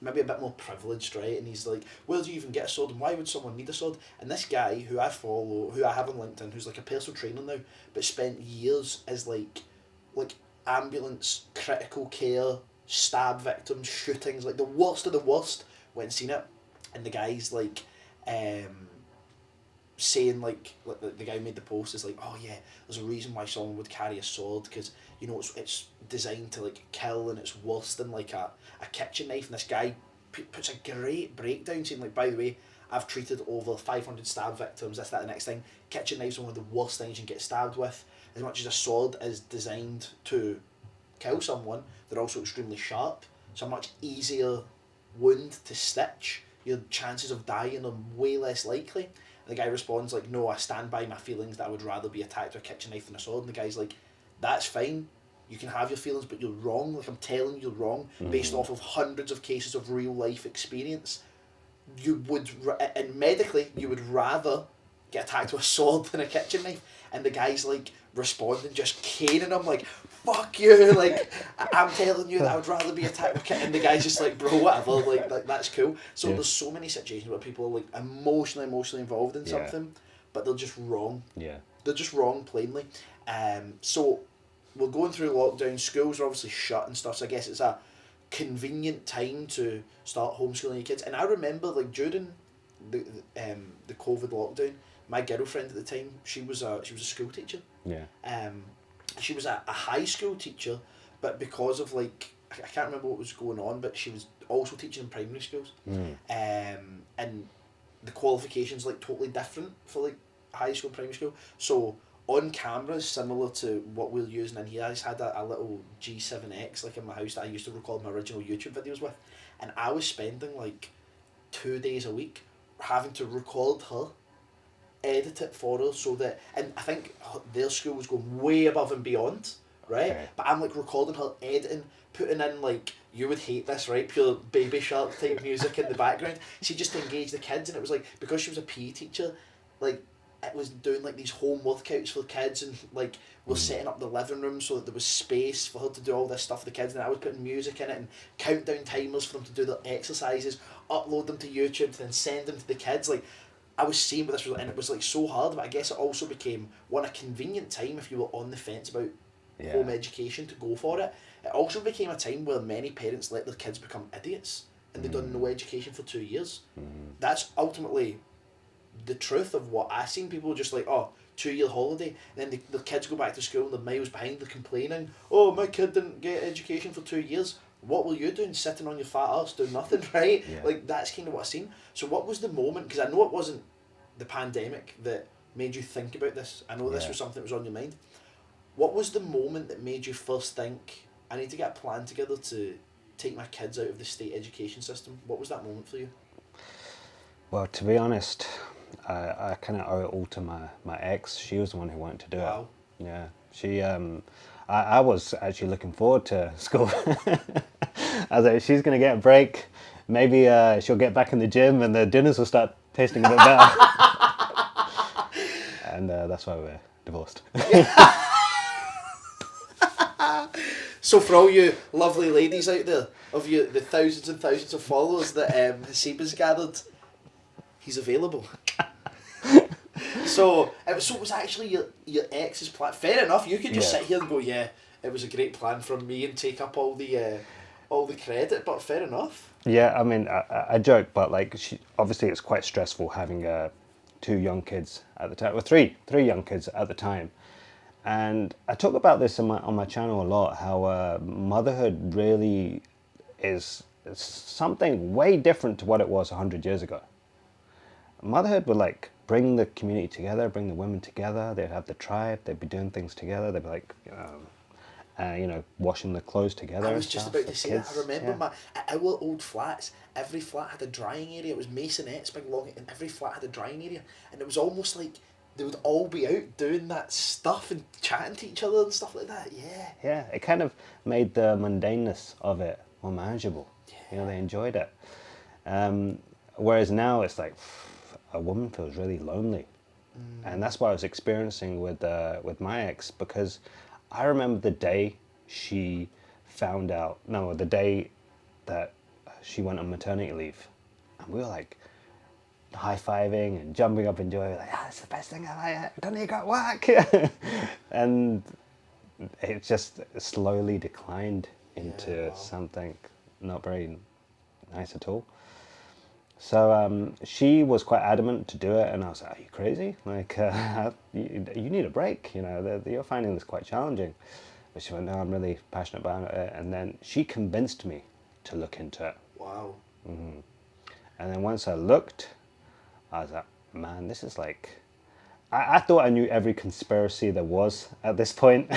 maybe a bit more privileged, right? And he's like, where do you even get a sword and why would someone need a sword? And this guy who I follow, who I have on LinkedIn, who's like a personal trainer now, but spent years as like ambulance, critical care, stab victims, shootings, like the worst of the worst, went and seen it. And the guy's like, saying like the guy who made the post is like, oh yeah, there's a reason why someone would carry a sword, because you know it's designed to like kill, and it's worse than like a kitchen knife. And this guy puts a great breakdown saying like, by the way, I've treated over 500 stab victims, this, that, the next thing. Kitchen knives are one of the worst things you can get stabbed with. As much as a sword is designed to kill someone, they're also extremely sharp, so a much easier wound to stitch. Your chances of dying are way less likely. And the guy responds like, no, I stand by my feelings that I would rather be attacked with a kitchen knife than a sword. And the guy's like, that's fine, you can have your feelings, but you're wrong. Like, I'm telling you, you're wrong, based off of hundreds of cases of real life experience. you would, and medically, you would rather get attacked with a sword than a kitchen knife. And the guy's like responding, just caning him, like, fuck you, like, I'm telling you that I would rather be attacked with a kitchen. And the guy's just like, bro, whatever, like that's cool. So there's so many situations where people are like emotionally involved in something, but they're just wrong. Yeah. They're just wrong, plainly. So we're going through lockdown, schools are obviously shut and stuff, so I guess it's a convenient time to start homeschooling your kids. And I remember, like, during the COVID lockdown, my girlfriend at the time, she was a school teacher. Yeah. She was a high school teacher, but because of, like, I can't remember what was going on, but she was also teaching in primary schools. And the qualifications, like, totally different for, like, high school, primary school. So on cameras, similar to what we're using in here, I just had a little G7X, like, in my house that I used to record my original YouTube videos with, and I was spending like 2 days a week having to record her, edit it for her, so that, and I think their school was going way above and beyond, right? Okay. But I'm like recording her, editing, putting in, like, you would hate this, right? Pure Baby Shark type music in the background. She just engaged the kids, and it was like, because she was a PE teacher, like, it was doing like these home workouts for kids, and like we're setting up the living room so that there was space for her to do all this stuff for the kids, and I was putting music in it and countdown timers for them to do their exercises, upload them to YouTube, then send them to the kids. Like, I was seeing what this was, and it was like so hard, but I guess it also became a convenient time if you were on the fence about home education to go for it. It also became a time where many parents let their kids become idiots and they've done no education for 2 years. That's ultimately the truth of what I seen. People just like, 2-year holiday, and then the kids go back to school and they're miles behind, they're complaining, oh, my kid didn't get education for 2 years. What were you doing, sitting on your fat arse doing nothing, right? Like, that's kind of what I seen. So what was the moment, because I know it wasn't the pandemic that made you think about this, I know this was something that was on your mind. What was the moment that made you first think, I need to get a plan together to take my kids out of the state education system? What was that moment for you? Well, to be honest, I kind of owe it all to my ex. She was the one who wanted to do it. Yeah. She, I was actually looking forward to school. I was like, she's going to get a break. Maybe she'll get back in the gym and the dinners will start tasting a bit better. And that's why we're divorced. So for all you lovely ladies out there, of you, the thousands and thousands of followers that Hasib has gathered, he's available. So it was actually your ex's plan. Fair enough. You could just sit here and go, yeah, it was a great plan from me, and take up all the credit. But fair enough. Yeah, I mean, I joke, but like, obviously it's quite stressful having 2 young kids at the time, or three young kids at the time. And I talk about this on my channel a lot, how motherhood really is something way different to what it was 100 years ago. Motherhood would like bring the community together, bring the women together. They'd have the tribe. They'd be doing things together. They'd be like, washing the clothes together. I was just about to say that. I remember our old flats. Every flat had a drying area. It was masonettes, big long, and every flat had a drying area. And it was almost like they would all be out doing that stuff and chatting to each other and stuff like that. Yeah. Yeah, it kind of made the mundaneness of it more manageable. Yeah. They enjoyed it. Whereas now it's like, a woman feels really lonely. And that's what I was experiencing with my ex, because I remember the day she found out, the day that she went on maternity leave, and we were like high-fiving and jumping up in joy, like, it's the best thing I've done, you got work. And it just slowly declined into something not very nice at all. So she was quite adamant to do it, and I was like, are you crazy? Like, you need a break, you're finding this quite challenging. But she went, no, I'm really passionate about it. And then she convinced me to look into it. Wow. Mm-hmm. And then once I looked, I was like, man, this is like... I thought I knew every conspiracy there was at this point.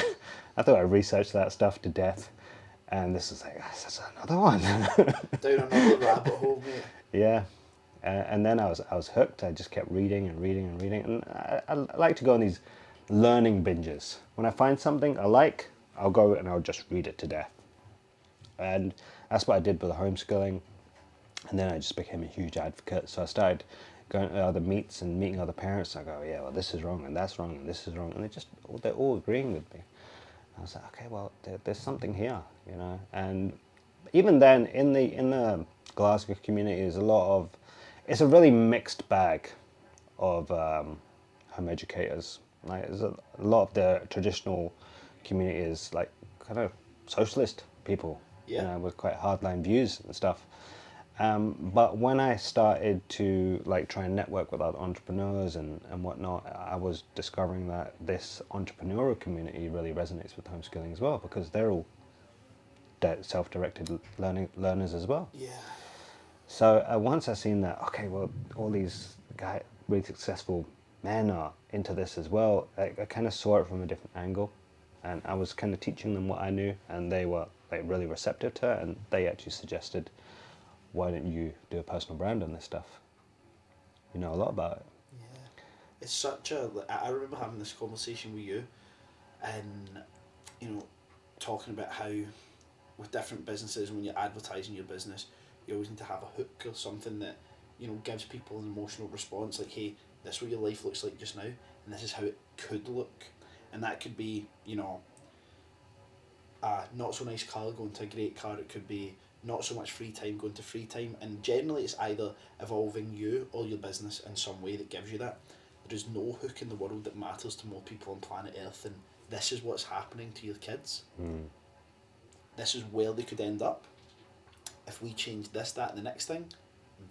I thought I researched that stuff to death. And this is like, that's another one. Down another rabbit hole, mate. Yeah, and then I was hooked. I just kept reading and reading and reading, and I like to go on these learning binges. When I find something I like, I'll go and I'll just read it to death. And that's what I did with the homeschooling. And then I just became a huge advocate. So I started going to other meets and meeting other parents. I go, yeah, well, this is wrong and that's wrong and this is wrong. And they're all agreeing with me. I was like, okay, well, there's something here, you know. And even then, in the Glasgow community, there's a lot of, it's a really mixed bag of home educators. Like, there's a lot of the traditional community is like kind of socialist people, Yeah. you know, with quite hardline views and stuff. But when I started to like try and network with other entrepreneurs and whatnot, I was discovering that this entrepreneurial community really resonates with homeschooling as well, because they're all self-directed learners as well. Yeah. So once I seen that, okay, well, all these really successful men are into this as well, I kind of saw it from a different angle, and I was kind of teaching them what I knew, and they were like really receptive to it, and they actually suggested, why don't you do a personal brand on this stuff? You know a lot about it. Yeah. It's such a. I remember having this conversation with you, and you know, talking about how with different businesses, when you're advertising your business, you always need to have a hook or something that, you know, gives people an emotional response. Like, hey, this is what your life looks like just now, and this is how it could look, and that could be, you know, a not so nice car going to a great car. It could be not so much free time going to free time, and generally it's either evolving you or your business in some way that gives you that. There is no hook in the world that matters to more people on planet Earth than this is what's happening to your kids. This is where they could end up. If we change this, that, and the next thing,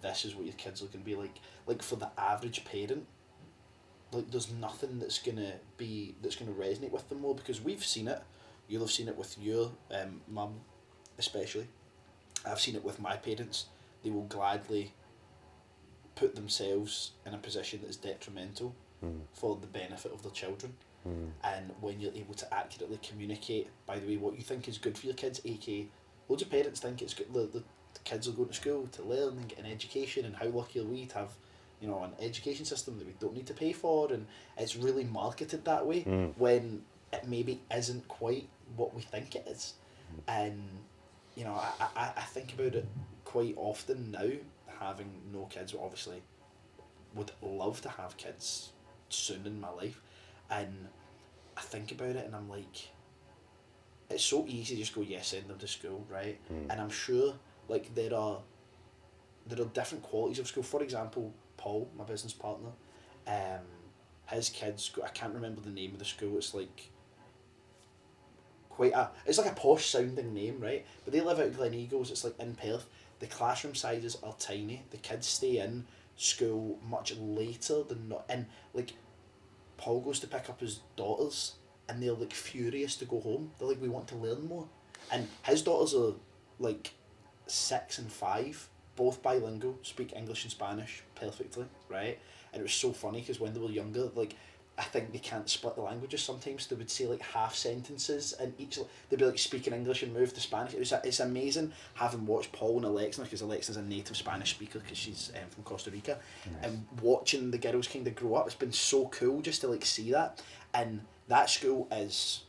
this is what your kids are going to be like. Like, for the average parent, like, there's nothing that's going to resonate with them more, because we've seen it. You'll have seen it with your mum, especially. I've seen it with my parents. They will gladly put themselves in a position that is detrimental for the benefit of their children. And when you're able to accurately communicate, by the way, what you think is good for your kids, aka loads of parents think it's good, the kids are going to school to learn and get an education, and how lucky are we to have, you know, an education system that we don't need to pay for, and it's really marketed that way when it maybe isn't quite what we think it is. And you know, I think about it quite often now, having no kids, but obviously would love to have kids soon in my life, and I think about it and I'm like, it's so easy to just go, yeah, send them to school, right? And I'm sure, like, there are different qualities of school. For example, Paul, my business partner, his kids go, I can't remember the name of the school, it's like it's like a posh sounding name, right? But they live out in Gleneagles, it's like in Perth. The classroom sizes are tiny. The kids stay in school much later than not. And like, Paul goes to pick up his daughters, and they're like furious to go home. They're like, we want to learn more. And his daughters are like 6 and 5, both bilingual, speak English and Spanish perfectly, right? And it was so funny because when they were younger, like, I think they can't split the languages sometimes. They would say like half sentences, and they'd be like speaking English and move to Spanish. It's amazing having watched Paul and Alexa, because Alexa's a native Spanish speaker because she's from Costa Rica. Nice. And watching the girls kind of grow up, it's been so cool just to like see that. And that school is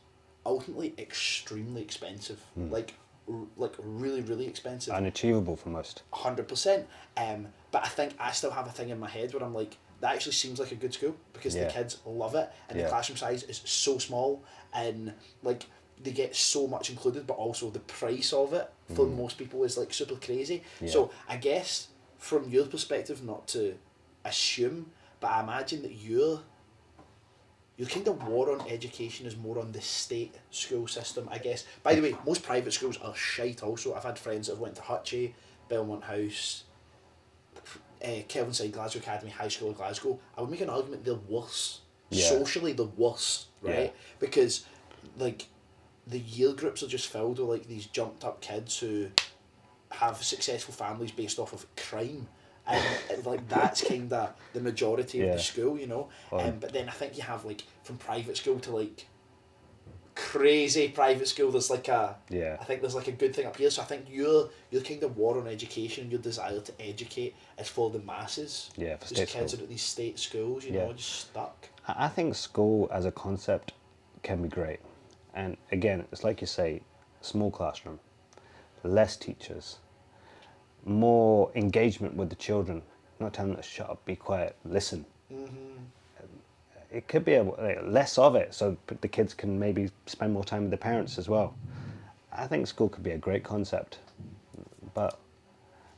ultimately extremely expensive, like really, really expensive. Unachievable for most. 100%. But I think I still have a thing in my head where I'm like, that actually seems like a good school, because the kids love it, and the classroom size is so small, and like, they get so much included, but also the price of it for most people is like super crazy. So I guess from your perspective, not to assume, but I imagine that your kind of war on education is more on the state school system, I guess. By the way, most private schools are shite also. I've had friends that have went to Hutchie, Belmont House, Kelvinside, Glasgow Academy, High School of Glasgow. I would make an argument they're worse. Socially, they're worse, right? Because like, the year groups are just filled with like these jumped up kids who have successful families based off of crime, and like, that's kind of the majority of the school, you know. But then I think you have like, from private school to like crazy private school, there's like I think there's like a good thing up here. So I think your kind of war on education, your desire to educate, is for the masses. Yeah, for state kids are at these state schools, you know, just stuck. I think school as a concept can be great, and again, it's like you say, small classroom, less teachers, more engagement with the children, not telling them to shut up, be quiet, listen. It could be less of it, so the kids can maybe spend more time with the parents as well. I think school could be a great concept, but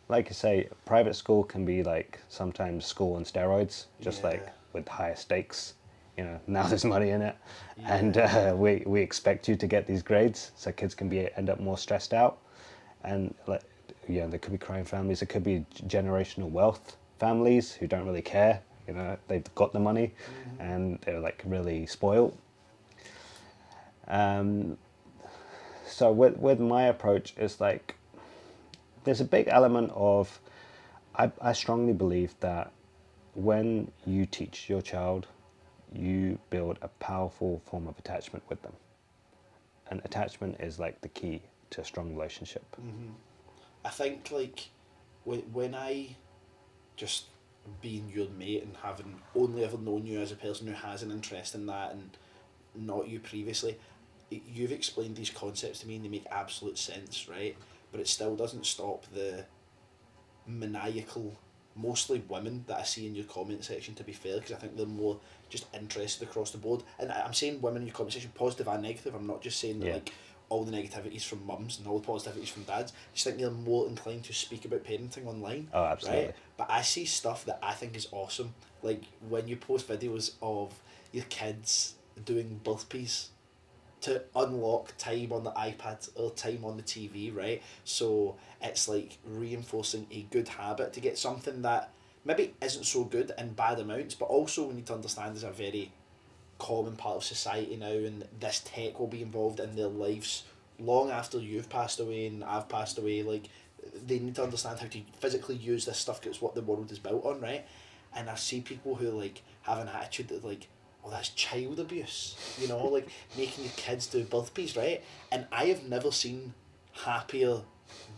like I say, private school can be like sometimes school on steroids, just Yeah. like with higher stakes. You know, now there's money in it, Yeah. and we expect you to get these grades, so kids can end up more stressed out, and like, yeah, there could be crime families, there could be generational wealth families who don't really care. You know, they've got the money, and they're like really spoiled. So with my approach, it's like there's a big element of I strongly believe that when you teach your child, you build a powerful form of attachment with them. And attachment is like the key to a strong relationship. I think like when I just being your mate and having only ever known you as a person who has an interest in that and not you previously, you've explained these concepts to me and they make absolute sense, right? But it still doesn't stop the maniacal, mostly women that I see in your comment section, to be fair, because I think they're more just interested across the board. And I'm saying women in your comment section, positive and negative. I'm not just saying that Yeah. like all the negativities from mums and all the positivities from dads. I just think they're more inclined to speak about parenting online. Oh, absolutely. Right? But I see stuff that I think is awesome. Like when you post videos of your kids doing burpees to unlock time on the iPad or time on the TV, right? So it's like reinforcing a good habit to get something that maybe isn't so good in bad amounts, but also we need to understand is a very common part of society now, and this tech will be involved in their lives long after you've passed away and I've passed away. Like they need to understand how to physically use this stuff because it's what the world is built on, right? And I see people who like have an attitude that like, oh, that's child abuse, you know, like making your kids do burpees, right? And I have never seen happier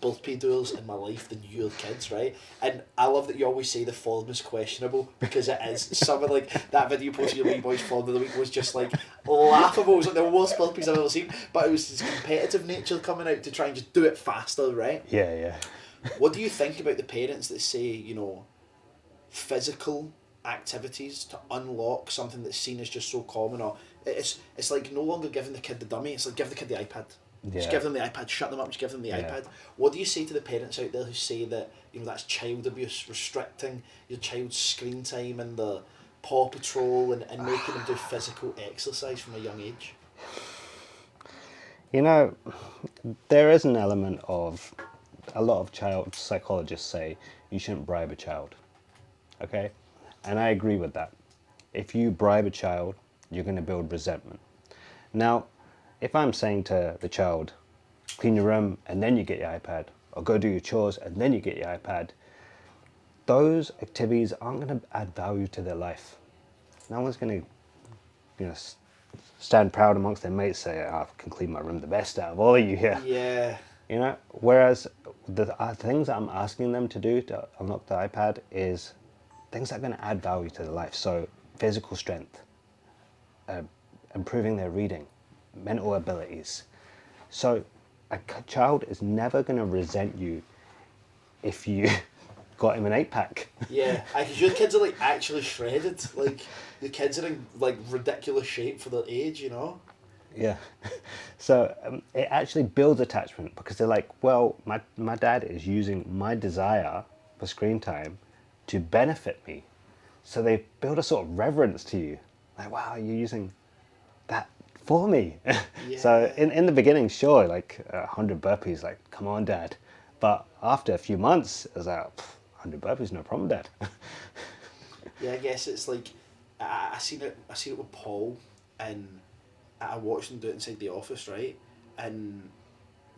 burpee doers in my life than your kids, right? And I love that you always say the form is questionable because it is. Some of like that video you posted your wee boy's form of the week was just like laughable. It was like the worst burpees I've ever seen. But it was his competitive nature coming out to try and just do it faster, right? Yeah, yeah. What do you think about the parents that say, you know, physical activities to unlock something that's seen as just so common, or it's like no longer giving the kid the dummy, it's like give the kid the iPad. Just Yeah. give them the iPad, shut them up, just give them the Yeah. iPad. What do you say to the parents out there who say that, you know, that's child abuse, restricting your child's screen time and the Paw Patrol and making them do physical exercise from a young age? You know, there is an element of a lot of child psychologists say you shouldn't bribe a child. Okay? And I agree with that. If you bribe a child, you're going to build resentment. Now, if I'm saying to the child, clean your room and then you get your iPad, or go do your chores and then you get your iPad, those activities aren't going to add value to their life. No one's going to, you know, stand proud amongst their mates, say, oh, I can clean my room the best out of all of you here. Yeah. You know, whereas the things that I'm asking them to do to unlock the iPad is things that are going to add value to their life. So physical strength, improving their reading, mental abilities. So a child is never going to resent you if you got him an 8-pack. Yeah, because your kids are like actually shredded. Like your kids are in like ridiculous shape for their age, you know. Yeah. So it actually builds attachment because they're like, well, my dad is using my desire for screen time to benefit me. So they build a sort of reverence to you. Like, wow, you're using that for me. So Yeah. in the beginning, sure, like 100 burpees, like, come on, dad. But after a few months, it was like, 100 burpees, no problem, dad. Yeah, I guess it's like I seen it. I seen it with Paul, and I watched him do it inside the office, right? And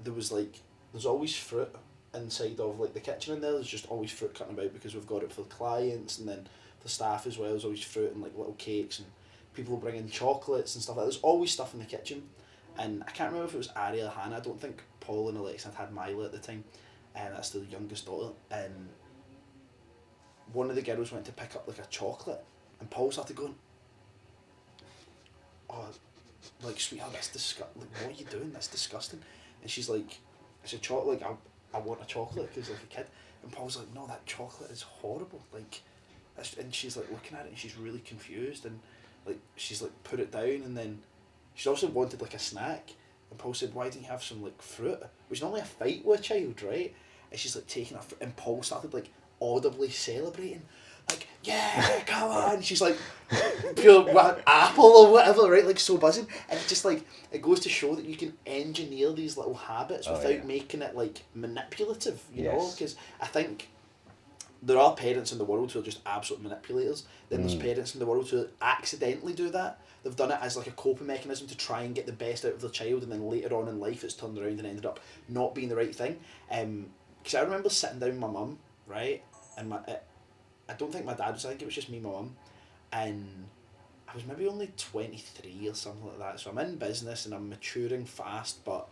there was like there's always fruit inside of like the kitchen in there. There's just always fruit cutting about because we've got it for the clients, and then the staff as well. There's always fruit and like little cakes, and people will bring in chocolates and stuff like that. There's always stuff in the kitchen, and I can't remember if it was Ari or Hannah. I don't think Paul and Alexa had Mila at the time, and that's the youngest daughter. And one of the girls went to pick up like a chocolate, and Paul started going, "Oh, like sweetheart, that's disgusting. Like, what are you doing? That's disgusting." And she's like, "It's a chocolate. Like, I want a chocolate, because like a kid. And Paul's like, no, that chocolate is horrible. Like, and she's like looking at it and she's really confused, and like she's like put it down, and then she also wanted like a snack. And Paul said, why didn't you have some like fruit? Which is normally a fight with a child, right? And she's like taking a fruit, and Paul started like audibly celebrating. Like, yeah, come on. She's like, pure apple or whatever, right? Like, so buzzing. And it's just like, it goes to show that you can engineer these little habits without making it like manipulative, you know? Because I think there are parents in the world who are just absolute manipulators. Then there's parents in the world who accidentally do that. They've done it as like a coping mechanism to try and get the best out of their child, and then later on in life it's turned around and ended up not being the right thing. Because I remember sitting down with my mum, right? And I don't think my dad was, I think it was just me and my mum. And I was maybe only 23 or something like that. So I'm in business and I'm maturing fast, but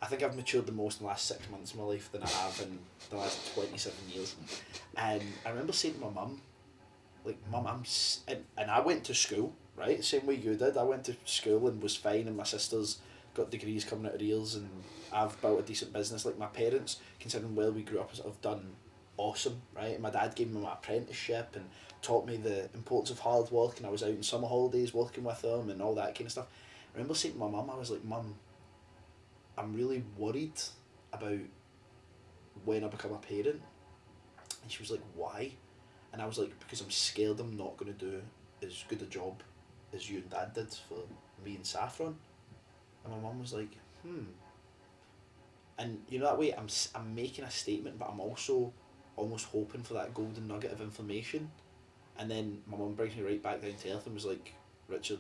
I think I've matured the most in the last 6 months of my life than I have in the last 27 years. And I remember saying to my mum, like, Mum, and I went to school, right? Same way you did. I went to school and was fine, and my sister's got degrees coming out of her ears, and I've built a decent business. Like, my parents, considering where we grew up, have done awesome, right? And my dad gave me my apprenticeship and taught me the importance of hard work, and I was out in summer holidays working with them and all that kind of stuff. I remember saying to my mum, I was like, Mum, I'm really worried about when I become a parent. And she was like, why? And I was like, because I'm scared I'm not going to do as good a job as you and Dad did for me and Saffron. And my mum was like, And you know, that way I'm making a statement, but I'm also almost hoping for that golden nugget of information. And then my mum brings me right back down to earth and was like, Richard,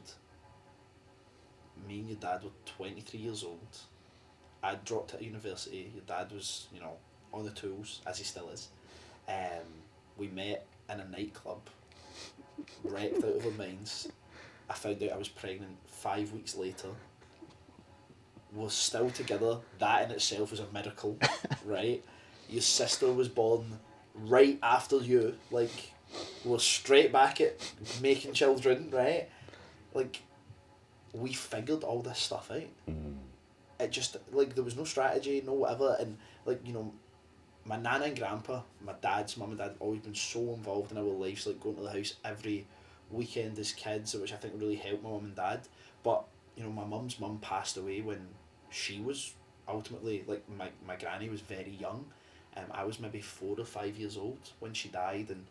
me and your dad were 23 years old. I dropped out of university. Your dad was, you know, on the tools, as he still is. We met in a nightclub, wrecked out of our minds. I found out I was pregnant 5 weeks later. We're still together. That in itself was a miracle, right? Your sister was born right after you. Like, we're straight back at making children, right? Like, we figured all this stuff out. It just, like, there was no strategy, no whatever, and, like, you know, my nana and grandpa, my dad's mum and dad, have always been so involved in our lives, like going to the house every weekend as kids, which I think really helped my mum and dad. But, you know, my mum's mum passed away when she was ultimately, like, my granny was very young. I was maybe 4 or 5 years old when she died, and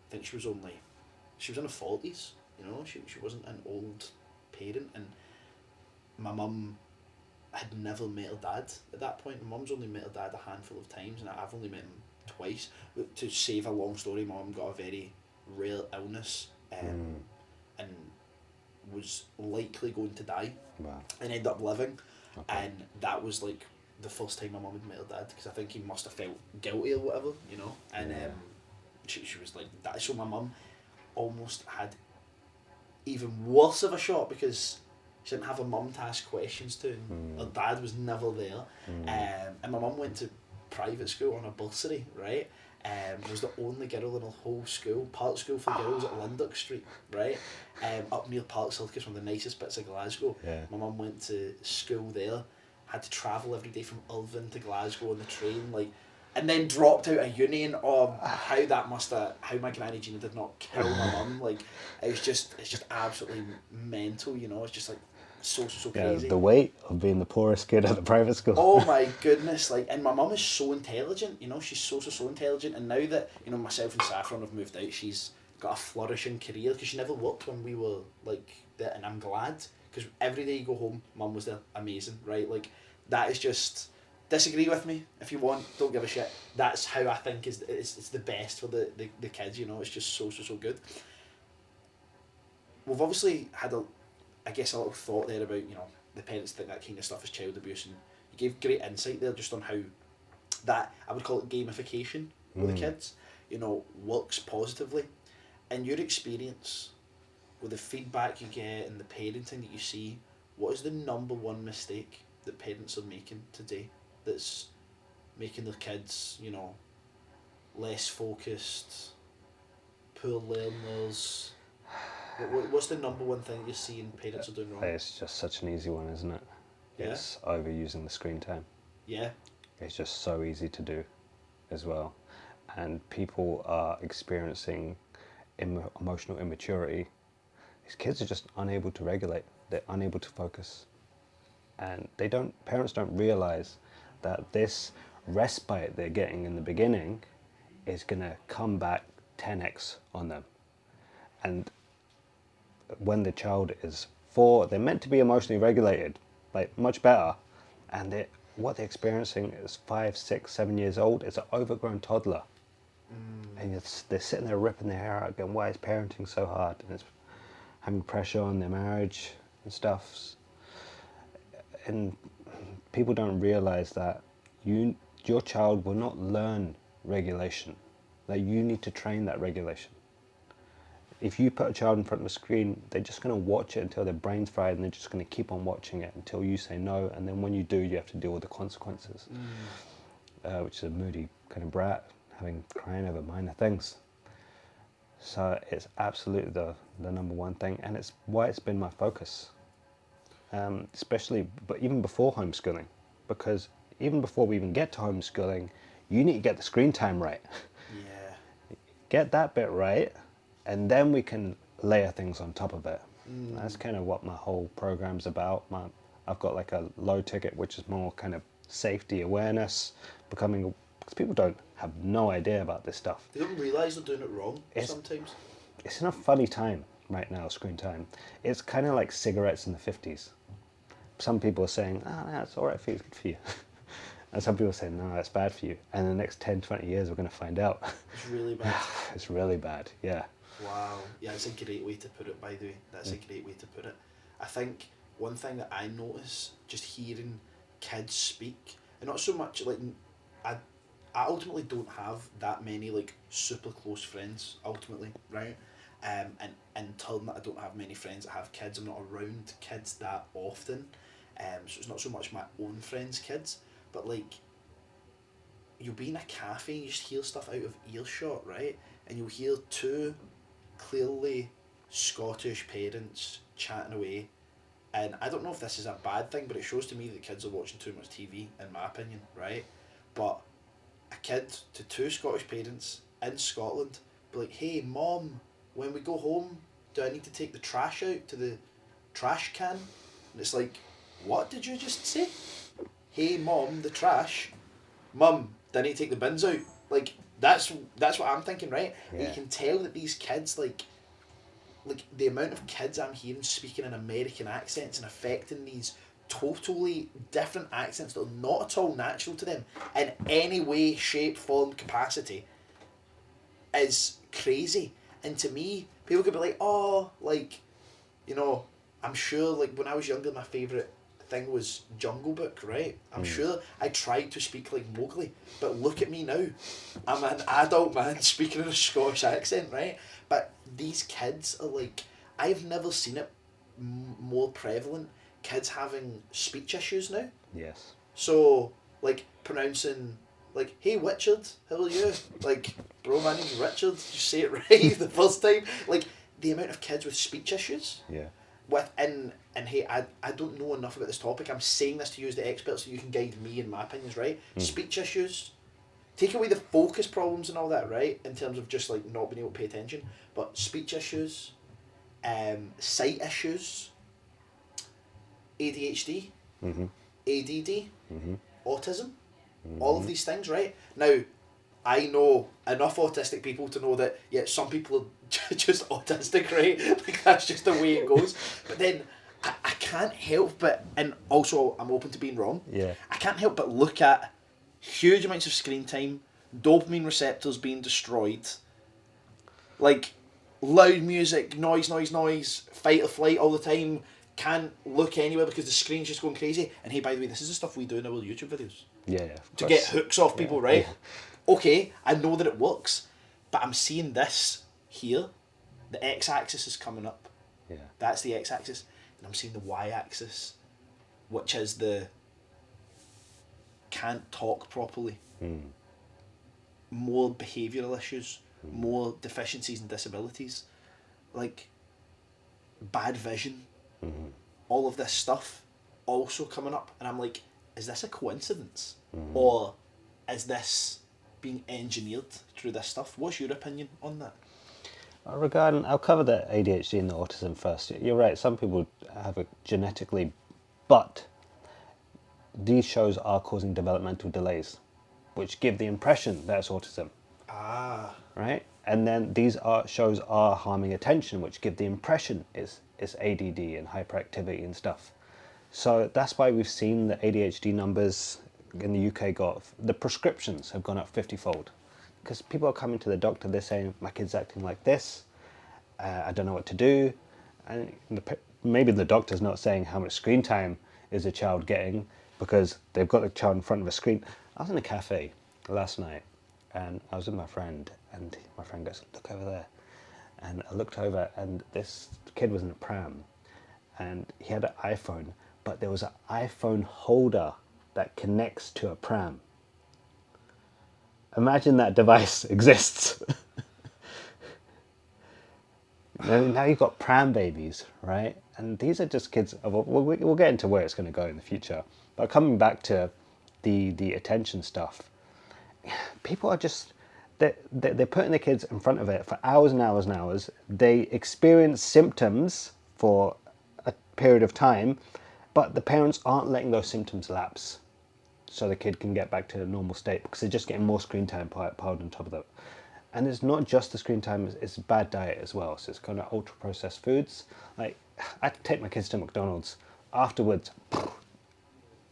I think she was in her 40s, you know, she wasn't an old parent. And my mum had never met her dad at that point. My mum's only met her dad a handful of times, and I've only met him twice. To save a long story, my mum got a very rare illness, and was likely going to die. Wow. And ended up living. Okay. And that was like the first time my mum had met her dad, because I think he must have felt guilty or whatever, you know. And she was like that. So my mum almost had even worse of a shot, because she didn't have a mum to ask questions to, and her dad was never there. And my mum went to private school on a bursary, right? Was the only girl in her whole school, part school for girls at Lindock Street, right? Up near Park Circus, one of the nicest bits of Glasgow. Yeah. My mum went to school there, had to travel every day from Irvine to Glasgow on the train, like, and then dropped out of uni. And how my granny Gina did not kill my mum. Like, it's just absolutely mental, you know. It's just like so crazy. The weight of being the poorest kid at the private school. Oh my goodness, like, and my mum is so intelligent, you know, she's so intelligent. And now that, you know, myself and Saffron have moved out, she's got a flourishing career, because she never worked when we were like there. And I'm glad, because every day you go home, mum was there, amazing, right? Like, that is just, disagree with me if you want, don't give a shit. That's how I think it's the best for the kids, you know. It's just so good. We've obviously had a little thought there about, you know, the parents think that kind of stuff is child abuse, and you gave great insight there just on how that, I would call it gamification with the kids, you know, works positively. In your experience, with the feedback you get and the parenting that you see, what is the number one mistake that parents are making today that's making their kids, you know, less focused, poor learners? What's the number one thing you're seeing parents are doing wrong? It's just such an easy one, isn't it? Yeah. It's overusing the screen time. Yeah. It's just so easy to do as well. And people are experiencing emotional immaturity. These kids are just unable to regulate. They're unable to focus. And parents don't realize that this respite they're getting in the beginning is going to come back 10x on them. And when the child is 4, they're meant to be emotionally regulated, like much better. And what they're experiencing is 5, 6, 7 years old. It's an overgrown toddler. And they're sitting there ripping their hair out going, why is parenting so hard? And it's having pressure on their marriage and stuff. And people don't realize that your child will not learn regulation. That you need to train that regulation. If you put a child in front of a screen, they're just going to watch it until their brain's fried, and they're just going to keep on watching it until you say no, and then when you do, you have to deal with the consequences. Which is a moody kind of brat, crying over minor things. So it's absolutely the number one thing, and it's why it's been my focus. Especially, but even before homeschooling, because even before we even get to homeschooling, you need to get the screen time right. Yeah. Get that bit right, and then we can layer things on top of it. That's kind of what my whole program's about. I've got like a low ticket, which is more kind of safety awareness, because people have no idea about this stuff. They don't realise they're doing it wrong sometimes. It's in a funny time right now, screen time. It's kind of like cigarettes in the 50s. Some people are saying, that's all right for you, it's good for you. And some people are saying, no, that's bad for you. And in the next 10, 20 years, we're going to find out. It's really bad. It's really bad, yeah. Wow. Yeah, it's a great way to put it, by the way. That's a great way to put it. I think one thing that I notice, just hearing kids speak, and not so much, like, I ultimately don't have that many, like, super close friends, ultimately, right? And in turn, I don't have many friends that have kids. I'm not around kids that often. So it's not so much my own friends' kids, but, like, you'll be in a cafe and you just hear stuff out of earshot, right? And you'll hear 2 clearly Scottish parents chatting away. And I don't know if this is a bad thing, but it shows to me that kids are watching too much TV, in my opinion, right? But a kid to 2 Scottish parents in Scotland be like, hey, Mom, when we go home, do I need to take the trash out to the trash can? And it's like, what did you just say? Hey, Mom, the trash. Mum, do I need to take the bins out? Like, that's what I'm thinking, right? Yeah. And you can tell that these kids, like the amount of kids I'm hearing speaking in American accents and affecting these totally different accents that are not at all natural to them in any way, shape, form, capacity is crazy. And to me, people could be like, oh, like, you know, I'm sure, like, when I was younger, my favourite thing was Jungle Book, right? I'm sure I tried to speak like Mowgli, but look at me now. I'm an adult man speaking in a Scottish accent, right? But these kids are like, I've never seen it more prevalent. Kids having speech issues now. Yes. So, like, pronouncing, like, hey, Richard, how are you? Like, bro, my name's Richard. Did you say it right the first time? Like, the amount of kids with speech issues. Yeah. And hey, I don't know enough about this topic. I'm saying this to you as the expert so you can guide me in my opinions, right? Speech issues. Take away the focus problems and all that, right? In terms of just, like, not being able to pay attention. But speech issues, sight issues, ADHD, ADD, autism, all of these things, right? Now, I know enough autistic people to know that, yeah, some people are just autistic, right? Like, that's just the way it goes. But then I can't help but, and also I'm open to being wrong, I can't help but look at huge amounts of screen time, dopamine receptors being destroyed, like loud music, noise, fight or flight all the time, can't look anywhere because the screen's just going crazy. And hey, by the way, this is the stuff we do in our YouTube videos. Yeah. To get hooks off people, right? Yeah. Okay, I know that it works, but I'm seeing this here. The x-axis is coming up. Yeah. That's the x-axis. And I'm seeing the y-axis, which is the can't talk properly. More behavioural issues, more deficiencies and disabilities, like bad vision, all of this stuff also coming up. And I'm like, is this a coincidence? Or is this being engineered through this stuff? What's your opinion on that? Regarding, I'll cover the ADHD and the autism first. You're right, some people have it genetically, but these shows are causing developmental delays, which give the impression that it's autism, Ah. right? And then shows are harming attention, which give the impression it's ADD and hyperactivity and stuff. So that's why we've seen the ADHD numbers in the UK the prescriptions have gone up 50-fold. Because people are coming to the doctor, they're saying, my kid's acting like this, I don't know what to do. And maybe the doctor's not saying how much screen time is a child getting because they've got the child in front of a screen. I was in a cafe last night and I was with my friend, and my friend goes, look over there. And I looked over and this kid was in a pram and he had an iPhone, but there was an iPhone holder that connects to a pram. Imagine that device exists. Now you've got pram babies, right? And these are just kids. We'll get into where it's going to go in the future. But coming back to the attention stuff, people are just, they're putting their kids in front of it for hours and hours and hours. They experience symptoms for a period of time, but the parents aren't letting those symptoms lapse so the kid can get back to a normal state because they're just getting more screen time piled on top of that. And it's not just the screen time, it's bad diet as well. So it's kind of ultra processed foods. Like, I take my kids to McDonald's. Afterwards,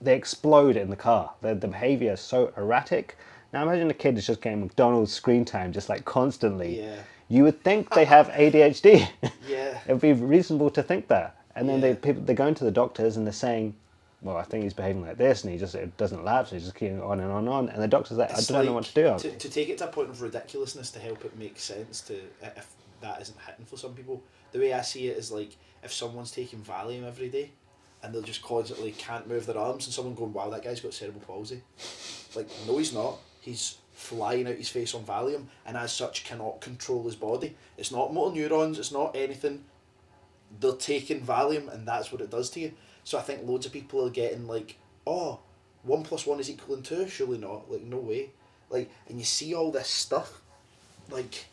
they explode in the car. The behavior is so erratic. Now imagine a kid is just getting McDonald's screen time just like constantly. Yeah. You would think they have ADHD. Yeah. It would be reasonable to think that. And then Yeah. they're going to the doctors and they're saying, well, I think he's behaving like this, and it doesn't lapse, he's just keeping on and on and on. And the doctor's like, It's I don't know what to do. To take it to a point of ridiculousness to help it make sense to if that isn't hitting for some people. The way I see it is like if someone's taking Valium every day and they'll just constantly can't move their arms, and someone going, wow, that guy's got cerebral palsy. Like, no, he's not. He's flying out his face on Valium and as such cannot control his body. It's not motor neurons, it's not anything. They're taking Valium and that's what it does to you. So I think loads of people are getting like, oh, 1 + 1 is equal to 2, surely not. Like, no way. Like, and you see all this stuff. Like,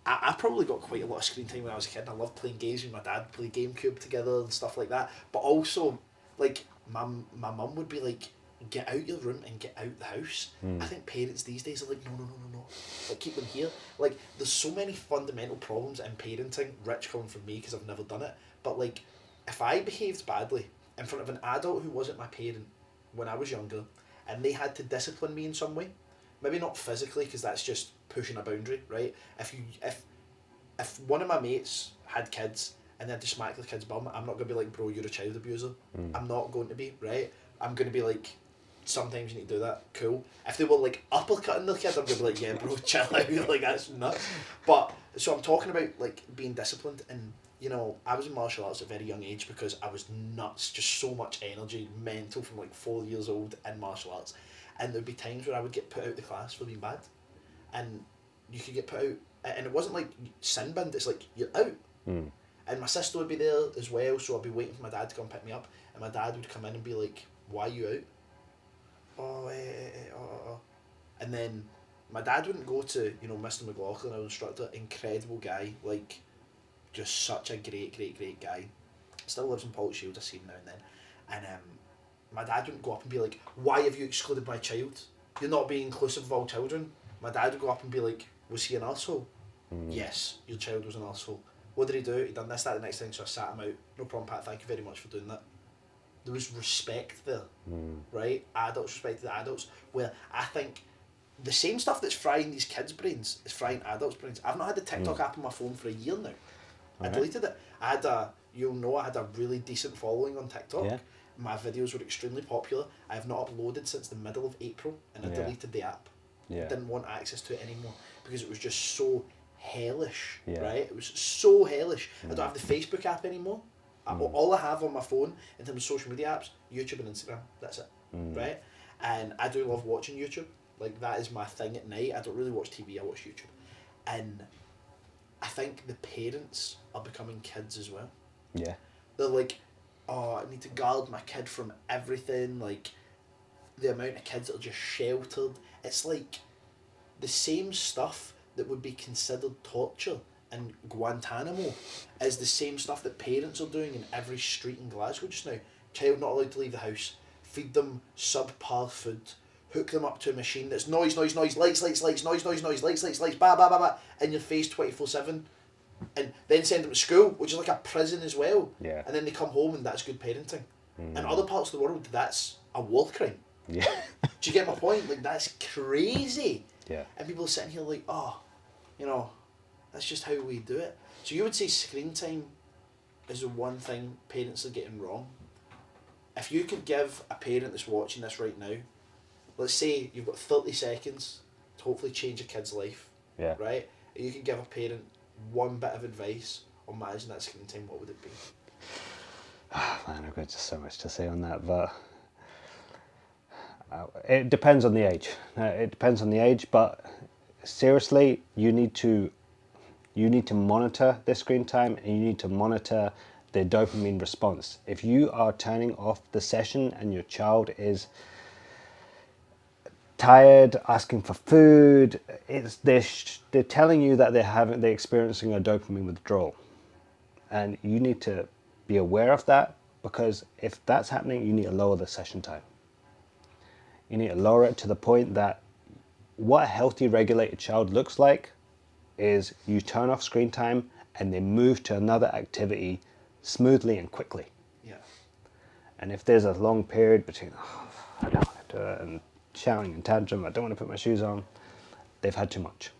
I probably got quite a lot of screen time when I was a kid. And I loved playing games with my dad, play GameCube together and stuff like that. But also, like, my mum would be like, get out your room and get out the house. I think parents these days are like, no. Like, keep them here. Like, there's so many fundamental problems in parenting, Rich coming from me because I've never done it. But like, if I behaved badly in front of an adult who wasn't my parent when I was younger, and they had to discipline me in some way, maybe not physically because that's just pushing a boundary, right? If one of my mates had kids and they had to smack the kid's bum, I'm not going to be like, bro, you're a child abuser. I'm not going to be, right? I'm going to be like, sometimes you need to do that, cool. If they were like uppercutting their kid, I'm going to be like, yeah, bro, chill out, like, that's nuts. But, so I'm talking about like being disciplined, and you know, I was in martial arts at a very young age because I was nuts, just so much energy, mental, from like 4 years old in martial arts. And there'd be times where I would get put out of the class for being bad. And you could get put out, and it wasn't like sin binned, it's like, you're out. And my sister would be there as well, so I'd be waiting for my dad to come pick me up, and my dad would come in and be like, why are you out? And then my dad wouldn't go to, you know, Mr. McLaughlin, our instructor, incredible guy, like, just such a great guy. Still lives in Paul Shields, I see him now and then. And my dad wouldn't go up and be like, why have you excluded my child? You're not being inclusive of all children. My dad would go up and be like, was he an arsehole? Yes, your child was an arsehole. What did he do? He done this, that, the next thing, so I sat him out. No problem, Pat, thank you very much for doing that. There was respect there, right? Adults respected adults, where I think the same stuff that's frying these kids' brains is frying adults' brains. I've not had the TikTok app on my phone for a year now. I deleted it. I had a really decent following on TikTok. Yeah. My videos were extremely popular. I have not uploaded since the middle of April, and I deleted the app. Yeah. Didn't want access to it anymore because it was just so hellish, Yeah. right? It was so hellish. I don't have the Facebook app anymore. All I have on my phone in terms of social media apps, YouTube and Instagram. That's it, right? And I do love watching YouTube. Like, that is my thing at night. I don't really watch TV. I watch YouTube, and I think the parents are becoming kids as well. Yeah. They're like, oh, I need to guard my kid from everything. Like, the amount of kids that are just sheltered. It's like the same stuff that would be considered torture in Guantanamo is the same stuff that parents are doing in every street in Glasgow just now. Child not allowed to leave the house, feed them subpar food, hook them up to a machine that's noise, lights, noise, lights, lights, ba ba ba ba, in your face 24/7, and then send them to school, which is like a prison as well. Yeah. And then they come home and that's good parenting. In other parts of the world, that's a war crime. Yeah. Do you get my point? Like, that's crazy. Yeah. And people are sitting here like, oh, you know, that's just how we do it. So you would say screen time is the one thing parents are getting wrong. If you could give a parent that's watching this right now, let's say you've got 30 seconds to hopefully change a kid's life, Yeah. right? And you could give a parent one bit of advice on managing that screen time, what would it be? Man, I've got just so much to say on that, but it depends on the age. It depends on the age, but seriously, you need to monitor their screen time, and you need to monitor their dopamine response. If you are turning off the session and your child is tired, asking for food, they're telling you that they're experiencing a dopamine withdrawal, and you need to be aware of that, because if that's happening, you need to lower the session time. You need to lower it to the point that what a healthy, regulated child looks like is you turn off screen time and they move to another activity smoothly and quickly. Yeah. And if there's a long period between, I don't want to do it, and shouting and tantrum, I don't want to put my shoes on, they've had too much.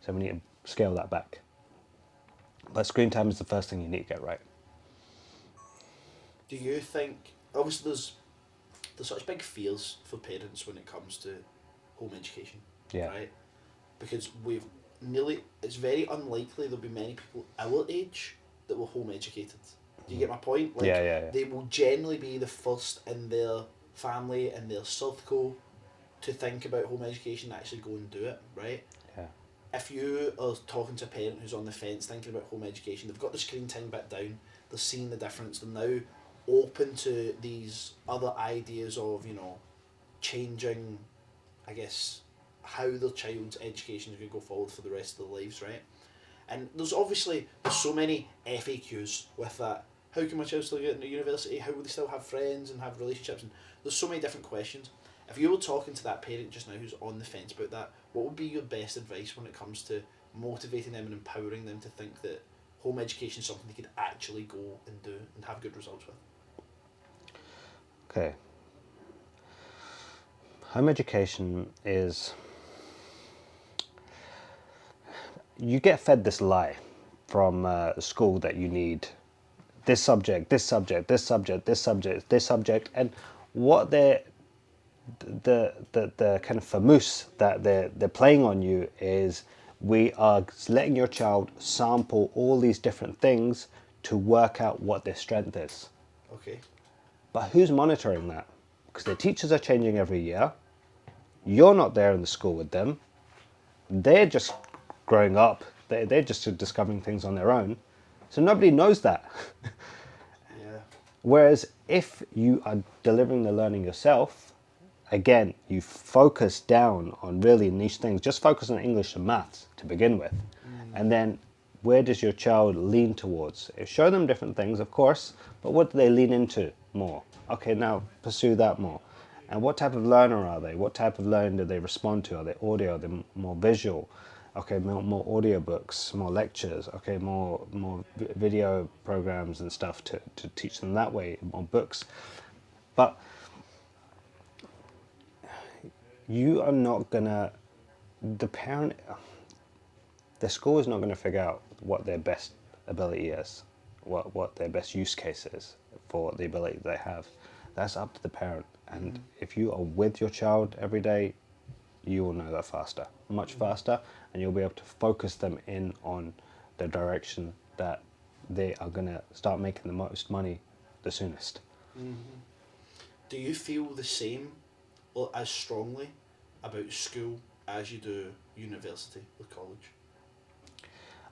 So we need to scale that back. But screen time is the first thing you need to get right. Do you think, obviously there's such big fears for parents when it comes to home education, Yeah. right? Because it's very unlikely there'll be many people our age that were home educated. Do you get my point? Like, Yeah. they will generally be the first in their family and their circle to think about home education and actually go and do it, right? Yeah. If you are talking to a parent who's on the fence thinking about home education, they've got the screen time bit down, they're seeing the difference, they're now open to these other ideas of, you know, changing, I guess, how their child's education is going to go forward for the rest of their lives, right? And there's so many FAQs with that. How can my child still get into university? How will they still have friends and have relationships? And there's so many different questions. If you were talking to that parent just now who's on the fence about that, what would be your best advice when it comes to motivating them and empowering them to think that home education is something they could actually go and do and have good results with? Okay. Home education is, you get fed this lie from school that you need this subject, this subject, this subject, this subject, this subject, and what the kind of famous that they're playing on you is, we are letting your child sample all these different things to work out what their strength is. Okay. But who's monitoring that? Because their teachers are changing every year. You're not there in the school with them. They're just growing up. They're just discovering things on their own. So nobody knows that. Yeah. Whereas if you are delivering the learning yourself, again, you focus down on really niche things. Just focus on English and maths to begin with. And then where does your child lean towards? Show them different things, of course, but what do they lean into more? Okay, now pursue that more. And what type of learner are they? What type of learning do they respond to? Are they audio? Are they more visual? Okay, more audio books, more lectures. Okay, more video programs and stuff to teach them that way, more books. But you are not gonna, the school is not gonna figure out what their best ability is, what their best use case is for the ability they have. That's up to the parent. And if you are with your child every day, you will know that faster, much faster, and you'll be able to focus them in on the direction that they are going to start making the most money the soonest. Do you feel the same or as strongly about school as you do university or college?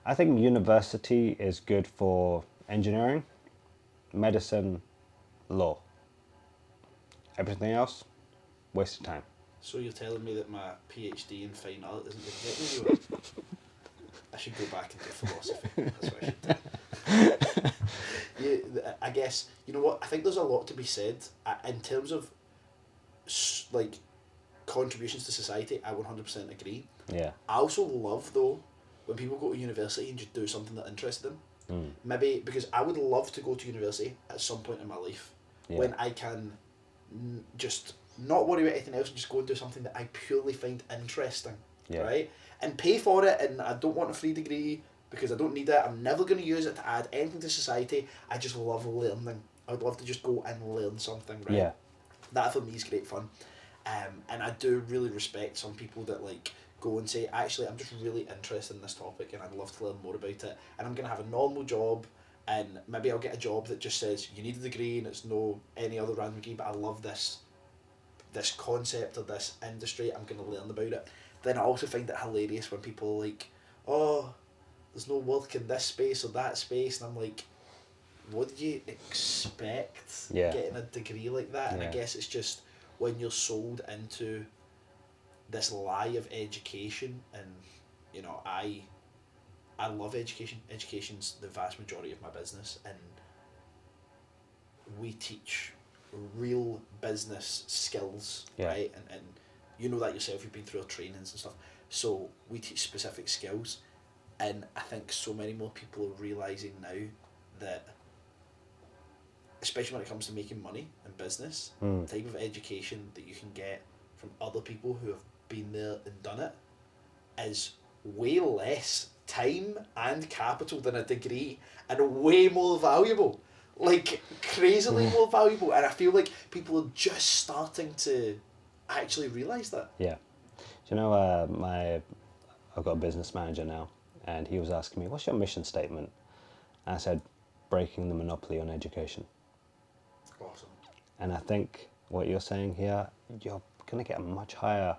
I think university is good for engineering, medicine, law. Everything else, waste of time. So you're telling me that my PhD in fine art isn't going to get me anywhere? I should go back and do philosophy. That's what I should do. Yeah, I guess, you know what, I think there's a lot to be said in terms of like contributions to society. I 100% agree. Yeah. I also love though when people go to university and just do something that interests them. Maybe because I would love to go to university at some point in my life when I can just not worry about anything else and just go and do something that I purely find interesting, right? And pay for it, and I don't want a free degree because I don't need it. I'm never going to use it to add anything to society. I just love learning. I would love to just go and learn something, right? Yeah. That for me is great fun. And I do really respect some people that like go and say, actually, I'm just really interested in this topic and I'd love to learn more about it. And I'm going to have a normal job, and maybe I'll get a job that just says you need a degree and it's no any other random degree, but I love this concept or this industry, I'm going to learn about it. Then I also find it hilarious when people are like, oh, there's no work in this space or that space, and I'm like, what do you expect getting a degree like that? And I guess it's just when you're sold into this lie of education, and you know, I love education. Education's the vast majority of my business, and we teach real business skills, right? And you know that yourself, you've been through our trainings and stuff. So we teach specific skills, and I think so many more people are realising now that, especially when it comes to making money in business, the type of education that you can get from other people who have been there and done it is way less time and capital than a degree, and way more valuable. Like, crazily more valuable. And I feel like people are just starting to actually realise that. Yeah. Do you know, I've got a business manager now, and he was asking me, what's your mission statement? And I said, breaking the monopoly on education. Awesome. And I think what you're saying here, you're going to get a much higher,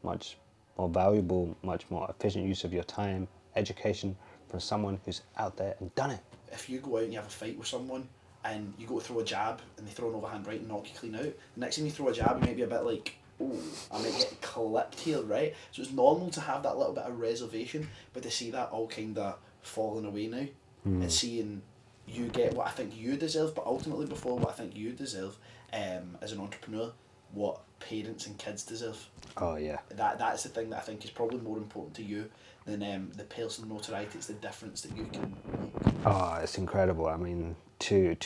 much more valuable, much more efficient use of your time, education from someone who's out there and done it. If you go out and you have a fight with someone and you go to throw a jab and they throw an overhand right and knock you clean out, the next time you throw a jab you might be a bit like, oh, I might get clipped here, right? So it's normal to have that little bit of reservation, but to see that all kind of falling away now and seeing you get what I think you deserve, but ultimately before what I think you deserve as an entrepreneur, what parents and kids deserve. Oh yeah. That's the thing that I think is probably more important to you than the personal notoriety. It's the difference that you can make. Oh, it's incredible. I mean, to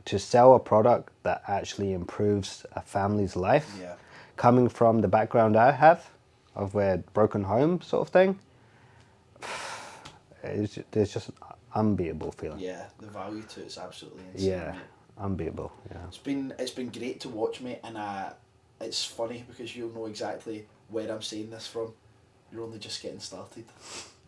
sell a product that actually improves a family's life, coming from the background I have, of where broken home sort of thing, there's just an unbeatable feeling. Yeah, the value to it's absolutely insane. Yeah, mate. Unbeatable. Yeah. It's been great to watch, mate, and it's funny because you'll know exactly where I'm saying this from. You're only just getting started,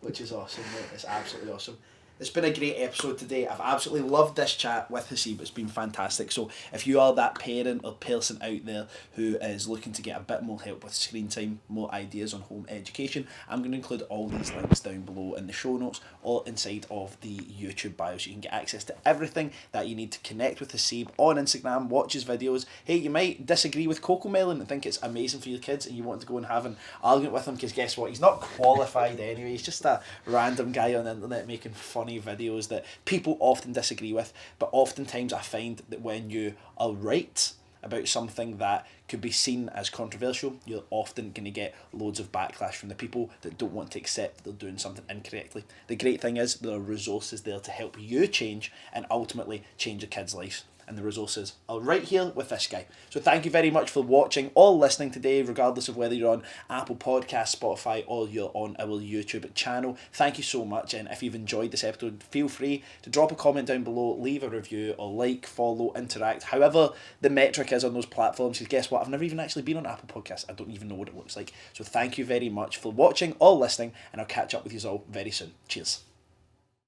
which is awesome, mate. It's absolutely awesome. It's been a great episode today. I've absolutely loved this chat with Haseeb. It's been fantastic. So if you are that parent or person out there who is looking to get a bit more help with screen time, more ideas on home education, I'm going to include all these links down below in the show notes or inside of the YouTube bio, so you can get access to everything that you need to connect with Haseeb on Instagram, watch his videos. Hey, you might disagree with Coco Melon and think it's amazing for your kids and you want to go and have an argument with him, because guess what? He's not qualified anyway. He's just a random guy on the internet making funny videos that people often disagree with. But oftentimes I find that when you are right about something that could be seen as controversial, you're often going to get loads of backlash from the people that don't want to accept that they're doing something incorrectly. The great thing is there are resources there to help you change and ultimately change your kids' lives. And the resources are right here with this guy. So thank you very much for watching or listening today, regardless of whether you're on Apple Podcasts, Spotify, or you're on our YouTube channel. Thank you so much, and if you've enjoyed this episode, feel free to drop a comment down below, leave a review, or like, follow, interact, however the metric is on those platforms, because guess what, I've never even actually been on Apple Podcasts. I don't even know what it looks like. So thank you very much for watching or listening, and I'll catch up with you all very soon. Cheers.